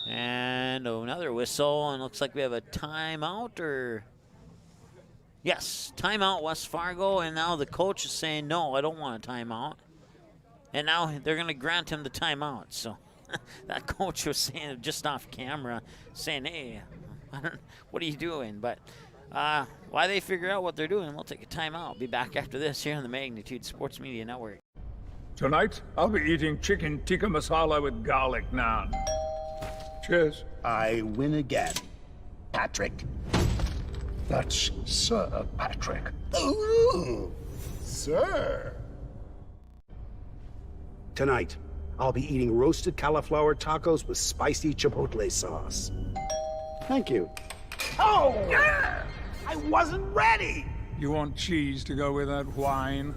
And another whistle, and looks like we have a timeout, or yes, timeout West Fargo, and now the coach is saying, no, I don't want a timeout. And now they're going to grant him the timeout. So that coach was saying just off camera, saying, hey, what are you doing? But while they figure out what they're doing, we'll take a timeout. Be back after this here on the Magnitude Sports Media Network.
Tonight, I'll be eating chicken tikka masala with garlic naan. Cheers.
I win again, Patrick.
That's Sir Patrick.
Ooh, sir. Tonight, I'll be eating roasted cauliflower tacos with spicy chipotle sauce. Thank you. Oh! Yeah! I wasn't ready!
You want cheese to go with that wine?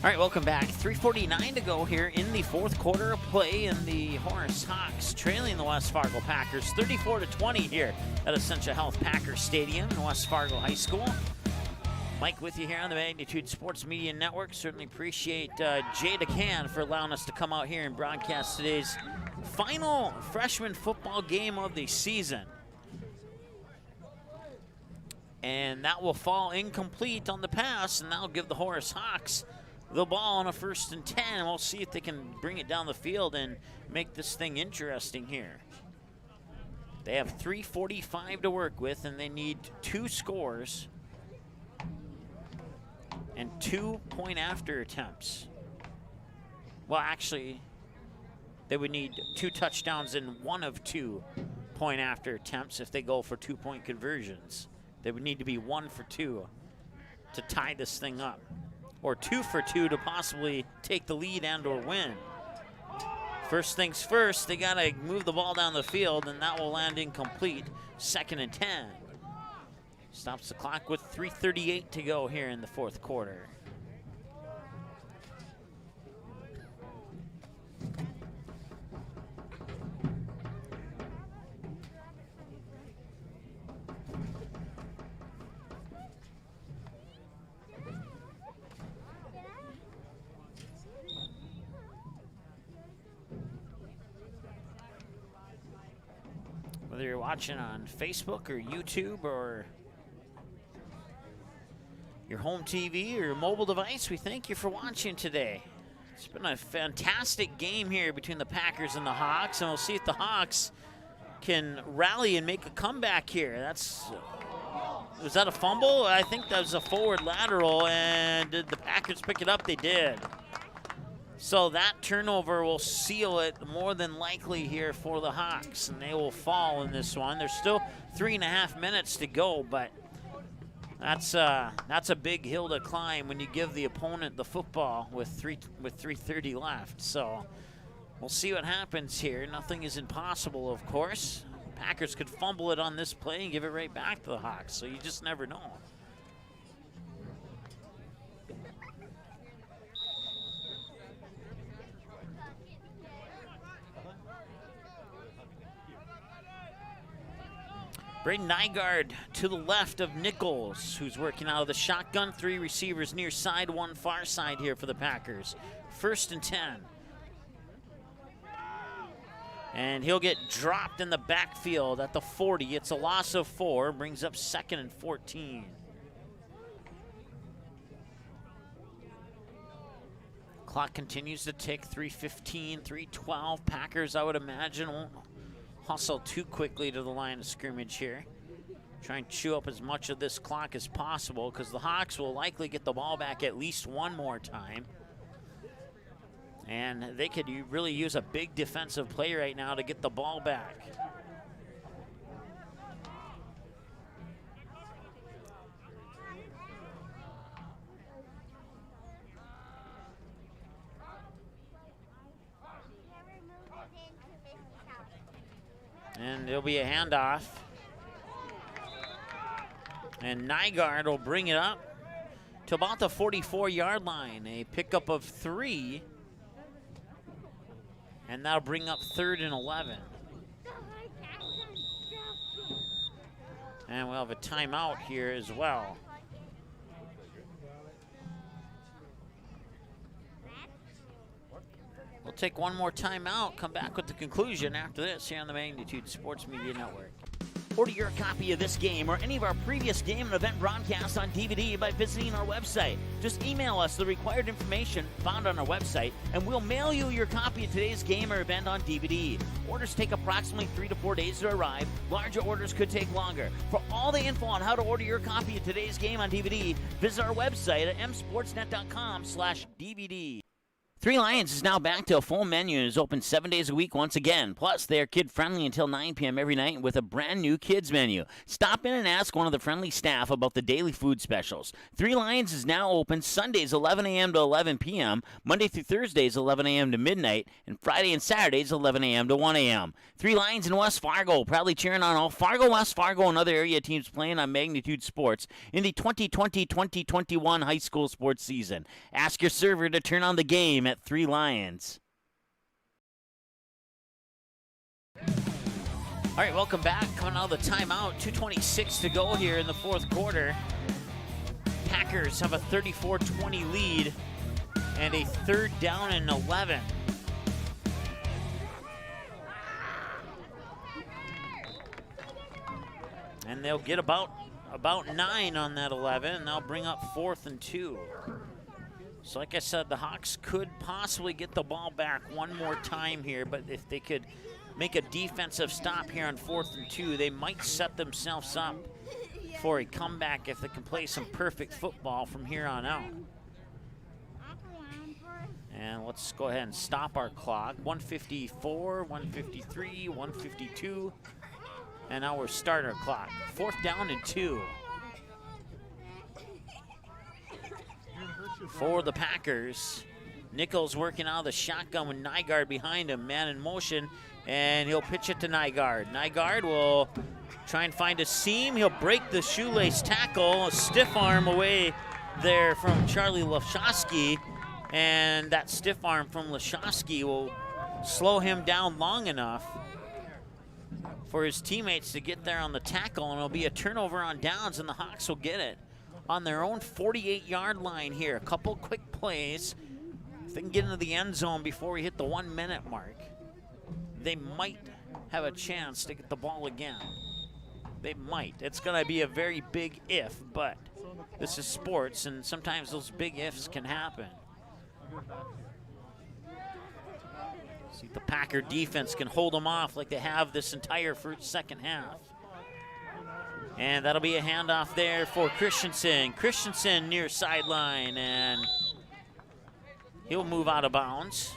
All right, welcome back. 3:49 to go here in the 4th quarter of play, and the Horace Hawks trailing the West Fargo Packers 34-20 here at Essentia Health Packer Stadium in West Fargo High School. Mike with you here on the Magnitude Sports Media Network. Certainly appreciate Jay DeCan for allowing us to come out here and broadcast today's final freshman football game of the season. And that will fall incomplete on the pass, and that'll give the Horace Hawks the ball on a 1st and 10. We'll see if they can bring it down the field and make this thing interesting here. They have 3:45 to work with, and they need 2 scores and 2 point-after attempts. Well, actually, they would need 2 touchdowns and 1 of 2 point-after attempts if they go for 2-point conversions. They would need to be 1 for 2 to tie this thing up, or 2 for 2 to possibly take the lead and or win. First things first, they gotta move the ball down the field, and that will land incomplete. 2nd and 10. Stops the clock with 3:38 to go here in the 4th quarter. Whether you're watching on Facebook or YouTube or your home TV or your mobile device, we thank you for watching today. It's been a fantastic game here between the Packers and the Hawks, and we'll see if the Hawks can rally and make a comeback here. Was that a fumble? I think that was a forward lateral, and did the Packers pick it up? They did. So that turnover will seal it more than likely here for the Hawks, and they will fall in this one. There's still 3.5 minutes to go, but that's a big hill to climb when you give the opponent the football with 3:30 left. So we'll see what happens here. Nothing is impossible, of course. Packers could fumble it on this play and give it right back to the Hawks, so you just never know. Braden Nygaard to the left of Nichols, who's working out of the shotgun. 3 receivers near side, 1 far side here for the Packers. 1st and 10. And he'll get dropped in the backfield at the 40. It's a loss of 4, brings up 2nd and 14. Clock continues to tick, 3:15, 3:12. Packers, I would imagine, won't hustle too quickly to the line of scrimmage here. Try and chew up as much of this clock as possible because the Hawks will likely get the ball back at least one more time. And they could really use a big defensive play right now to get the ball back. And there'll be a handoff. And Nygaard will bring it up to about the 44-yard line. A pickup of 3. And that'll bring up 3rd and 11. And we'll have a timeout here as well. We'll take one more timeout, come back with the conclusion after this here on the Magnitude Sports Media Network.
Order your copy of this game or any of our previous game and event broadcasts on DVD by visiting our website. Just email us the required information found on our website, and we'll mail you your copy of today's game or event on DVD. Orders take approximately 3 to 4 days to arrive. Larger orders could take longer. For all the info on how to order your copy of today's game on DVD, visit our website at msportsnet.com/DVD.
Three Lions is now back to a full menu and is open 7 days a week once again. Plus, they are kid-friendly until 9 p.m. every night with a brand-new kids menu. Stop in and ask one of the friendly staff about the daily food specials. Three Lions is now open Sundays 11 a.m. to 11 p.m., Monday through Thursdays 11 a.m. to midnight, and Friday and Saturdays 11 a.m. to 1 a.m. Three Lions in West Fargo, proudly cheering on all Fargo, West Fargo, and other area teams playing on Magnitude Sports in the 2020-2021 high school sports season. Ask your server to turn on the game at Three Lions. All right, welcome back. Coming out of the timeout, 2:26 to go here in the fourth quarter. Packers have a 34-20 lead and a 3rd down and 11. And they'll get about 9 on that 11, and they'll bring up 4th and 2. So like I said, the Hawks could possibly get the ball back one more time here, but if they could make a defensive stop here on 4th and 2, they might set themselves up for a comeback if they can play some perfect football from here on out. And let's go ahead and stop our clock. 154, 153, 152. And now we're starting our clock. 4th down and 2. For the Packers. Nichols working out of the shotgun with Nygaard behind him. Man in motion, and he'll pitch it to Nygaard. Nygaard will try and find a seam. He'll break the shoelace tackle. A stiff arm away there from Charlie Lashowski, and that stiff arm from Lashowski will slow him down long enough for his teammates to get there on the tackle, and it'll be a turnover on downs, and the Hawks will get it on their own 48-yard line here. A couple quick plays. If they can get into the end zone before we hit the 1 minute mark, they might have a chance to get the ball again. They might. It's going to be a very big if, but this is sports, and sometimes those big ifs can happen. See if the Packer defense can hold them off like they have this entire second half. And that'll be a handoff there for Christensen. Christensen near sideline, and he'll move out of bounds.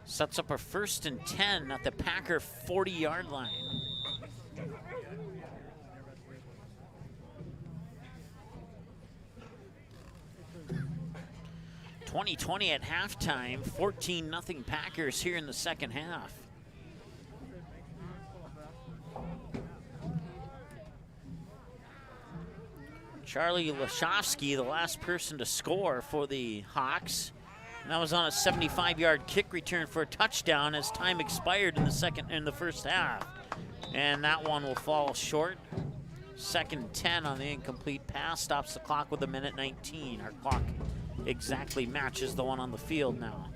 Sets up a 1st and 10 at the Packer 40-yard line. .20 at halftime, 14-0 Packers here in the second half. Charlie Lashofsky, the last person to score for the Hawks. And that was on a 75-yard kick return for a touchdown as time expired in the first half. And that one will fall short. 2nd and 10 on the incomplete pass. Stops the clock with 1:19. Our clock exactly matches the one on the field now.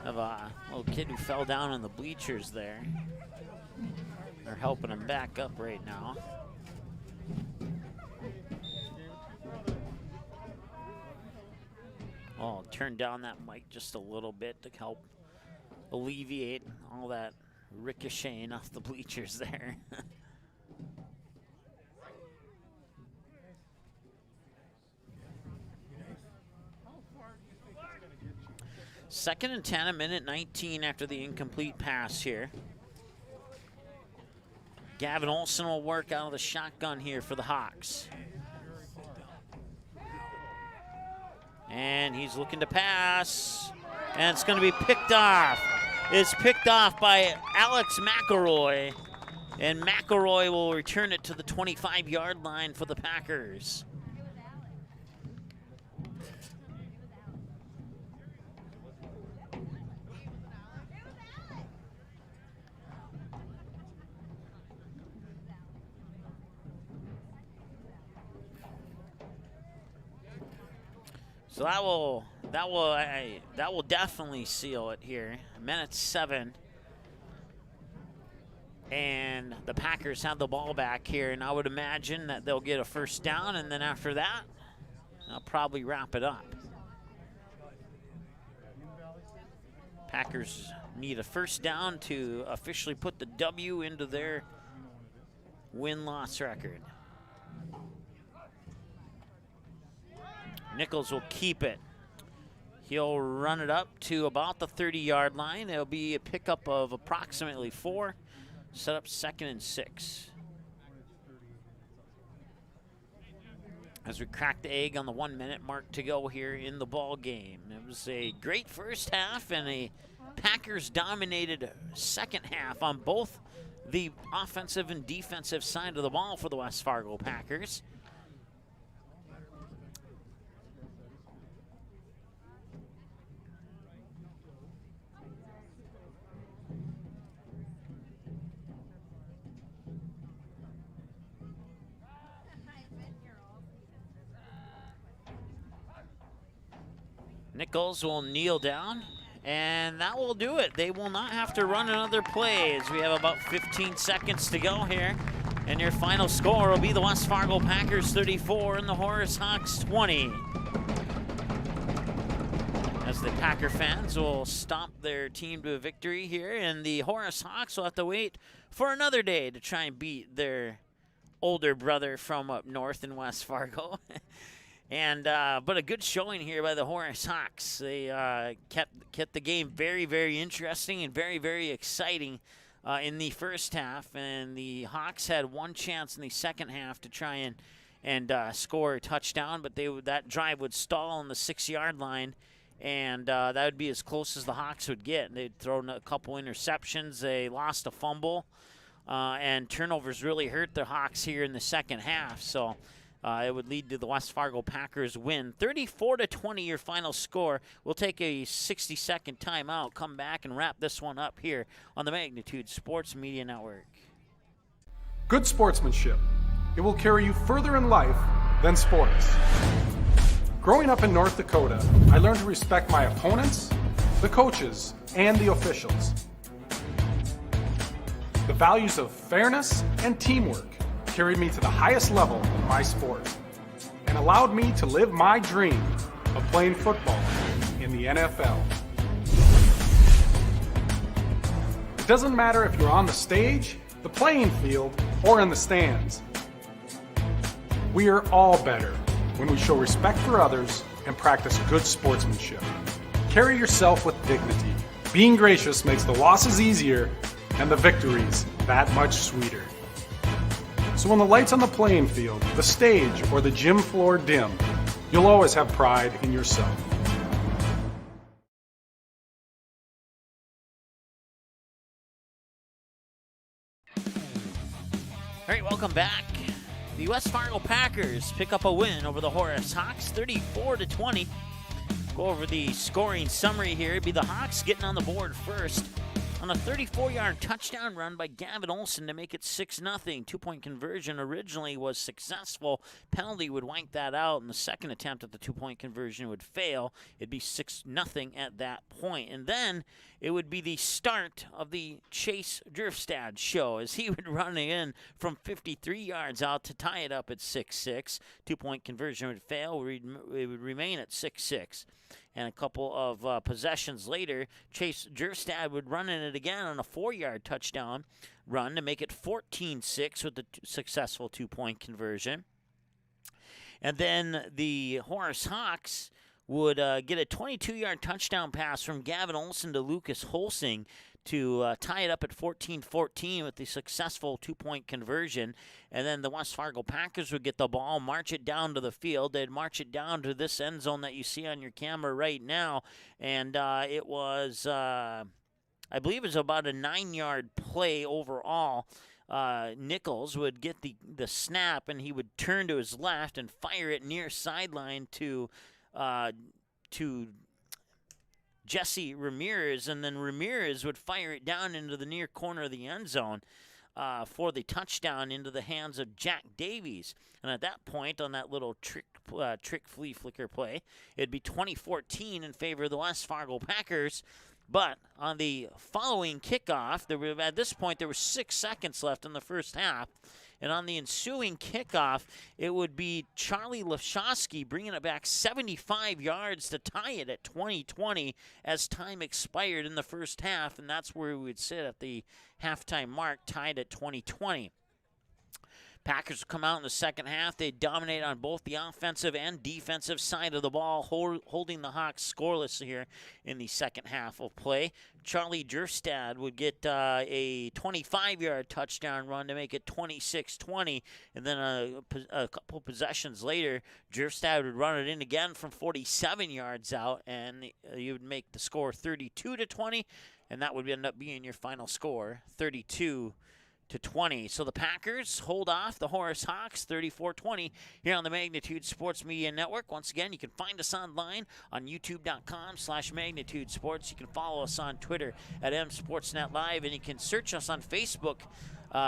Of a little kid who fell down in the bleachers there. They're helping him back up right now. Oh, turn down that mic just a little bit to help alleviate all that ricocheting off the bleachers there. Second and 10, 1:19 after the incomplete pass here. Gavin Olsen will work out of the shotgun here for the Hawks. And he's looking to pass. And it's going to be picked off. It's picked off by Alex McElroy. And McElroy will return it to the 25-yard line for the Packers. So that will definitely seal it here. 1:07, and the Packers have the ball back here, and I would imagine that they'll get a first down, and then after that, they'll probably wrap it up. Packers need a first down to officially put the W into their win-loss record. Nichols will keep it. He'll run it up to about the 30-yard line. It'll be a pickup of approximately 4. Set up 2nd and 6. As we crack the egg on the 1-minute mark to go here in the ball game. It was a great first half and a Packers-dominated second half on both the offensive and defensive side of the ball for the West Fargo Packers. Nichols will kneel down, and that will do it. They will not have to run another play as we have about 15 seconds to go here. And your final score will be the West Fargo Packers 34 and the Horace Hawks 20. As the Packer fans will stomp their team to a victory here, and the Horace Hawks will have to wait for another day to try and beat their older brother from up north in West Fargo. And but a good showing here by the Horace Hawks. They kept the game very, very interesting and very, very exciting in the first half. And the Hawks had one chance in the second half to try and score a touchdown, but that drive would stall on the 6-yard line, and that would be as close as the Hawks would get. They'd thrown a couple interceptions. They lost a fumble, and turnovers really hurt the Hawks here in the second half. So it would lead to the West Fargo Packers win. 34-20 your final score. We'll take a 60-second timeout, come back and wrap this one up here on the Magnitude Sports Media Network.
Good sportsmanship. It will carry you further in life than sports. Growing up in North Dakota, I learned to respect my opponents, the coaches, and the officials. The values of fairness and teamwork carried me to the highest level in my sport and allowed me to live my dream of playing football in the NFL. It doesn't matter if you're on the stage, the playing field, or in the stands. We are all better when we show respect for others and practice good sportsmanship. Carry yourself with dignity. Being gracious makes the losses easier and the victories that much sweeter. So when the lights on the playing field, the stage, or the gym floor dim, you'll always have pride in yourself.
All right, welcome back. The West Fargo Packers pick up a win over the Horace Hawks, 34-20. Go over the scoring summary here. It'd be the Hawks getting on the board first on a 34-yard touchdown run by Gavin Olsen to make it 6-0. Two-point conversion originally was successful. Penalty would wipe that out, and the second attempt at the two-point conversion would fail. It'd be 6-0 at that point. And then it would be the start of the Chase Drifstad show as he would run in from 53 yards out to tie it up at 6-6. Two-point conversion would fail. It would remain at 6-6. And a couple of possessions later, Chase Drifstad would run in it again on a 4-yard touchdown run to make it 14-6 with the successful two-point conversion. And then the Horace Hawks would get a 22-yard touchdown pass from Gavin Olsen to Lucas Holsing to tie it up at 14-14 with the successful two-point conversion. And then the West Fargo Packers would get the ball, march it down to the field. They'd march it down to this end zone that you see on your camera right now. And it was, I believe it was about a 9-yard play overall. Nichols would get the snap, and he would turn to his left and fire it near sideline to Jesse Ramirez, and then Ramirez would fire it down into the near corner of the end zone for the touchdown into the hands of Jack Davies. And at that point, on that little trick flea flicker play, it'd be 2014 in favor of the West Fargo Packers. But on the following kickoff, at this point there were 6 seconds left in the first half. And on the ensuing kickoff, it would be Charlie Lashowski bringing it back 75 yards to tie it at 20-20 as time expired in the first half. And that's where we would sit at the halftime mark, tied at 20-20. Packers would come out in the second half. They'd dominate on both the offensive and defensive side of the ball, holding the Hawks scoreless here in the second half of play. Charlie Drifstad would get a 25-yard touchdown run to make it 26-20. And then a couple possessions later, Drifstad would run it in again from 47 yards out, and you would make the score 32-20, and that would end up being your final score, 32-20. So the Packers hold off the Horace Hawks 34-20 here on the Magnitude Sports Media Network. Once again, you can find us online on youtube.com/Magnitude Sports. You can follow us on Twitter at msportsnetlive, and you can search us on Facebook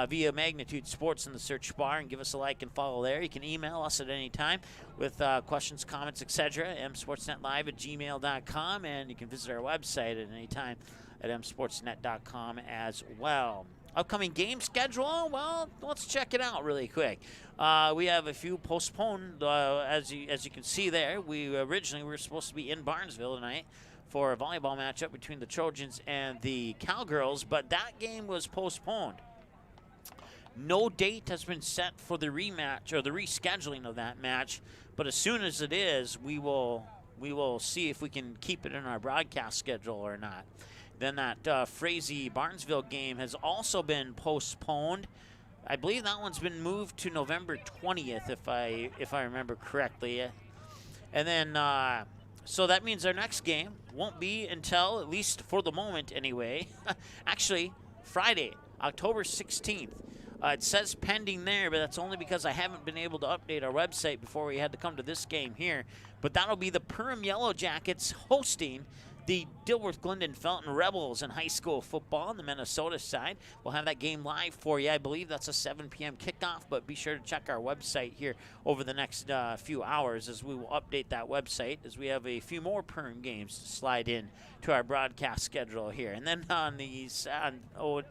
via Magnitude Sports in the search bar and give us a like and follow there. You can email us at any time with questions, comments, etc. msportsnetlive@gmail.com, and you can visit our website at any time at msportsnet.com as well. Upcoming game schedule, well, let's check it out really quick. We have a few postponed, as you can see there. We originally were supposed to be in Barnesville tonight for a volleyball matchup between the Trojans and the Cowgirls, but that game was postponed. No date has been set for the rematch or the rescheduling of that match, but as soon as it is, we will see if we can keep it in our broadcast schedule or not. Then that Frazee Barnesville game has also been postponed. I believe that one's been moved to November 20th, if I remember correctly. And then, so that means our next game won't be until, at least for the moment anyway, actually Friday, October 16th. It says pending there, but that's only because I haven't been able to update our website before we had to come to this game here. But that'll be the Perham Yellow Jackets hosting the Dilworth Glendon Felton Rebels in high school football on the Minnesota side. We'll have that game live for you. I believe that's a 7 p.m. kickoff, but be sure to check our website here over the next few hours as we will update that website as we have a few more Perm games to slide in to our broadcast schedule here. And then on the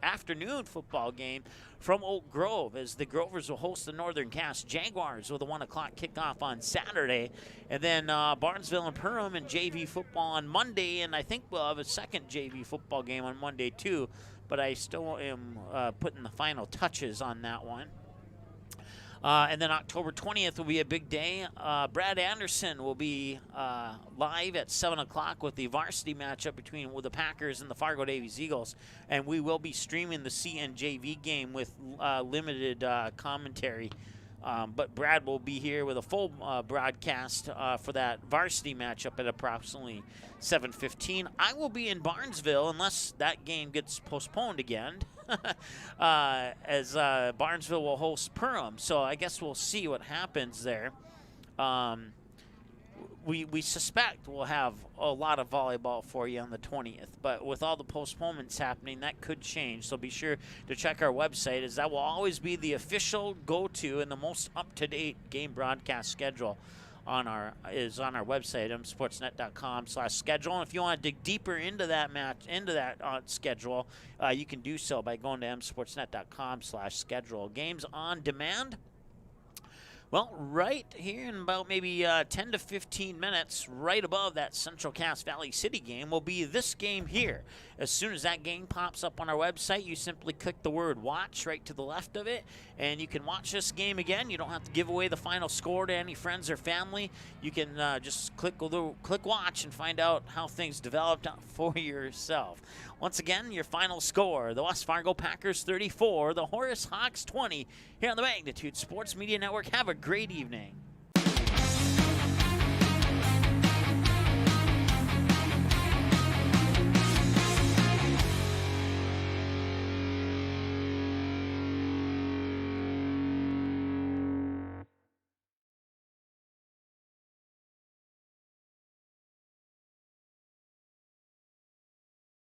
afternoon football game from Oak Grove, as the Grovers will host the Northern Cass Jaguars with a 1 o'clock kickoff on Saturday. And then Barnesville and Perham and JV football on Monday, and I think we'll have a second JV football game on Monday too, but I still am putting the final touches on that one. And then October 20th will be a big day. Brad Anderson will be live at 7 o'clock with the varsity matchup between the Packers and the Fargo Davies Eagles. And we will be streaming the CNJV game with limited commentary. But Brad will be here with a full broadcast for that varsity matchup at approximately 7:15. I will be in Barnesville unless that game gets postponed again. as Barnesville will host Perham. So I guess we'll see what happens there. We suspect we'll have a lot of volleyball for you on the 20th, but with all the postponements happening, that could change. So be sure to check our website, as that will always be the official go-to and the most up-to-date game broadcast schedule on our website, msportsnet.com/schedule. And if you want to dig deeper into that schedule, you can do so by going to msportsnet.com/schedule. Games on demand. Well, right here in about maybe 10 to 15 minutes, right above that Central Cass Valley City game, will be this game here. As soon as that game pops up on our website, you simply click the word watch right to the left of it, and you can watch this game again. You don't have to give away the final score to any friends or family. You can just click watch and find out how things developed for yourself. Once again, your final score, the West Fargo Packers 34, the Horace Hawks 20, here on the Magnitude Sports Media Network. Have a great evening.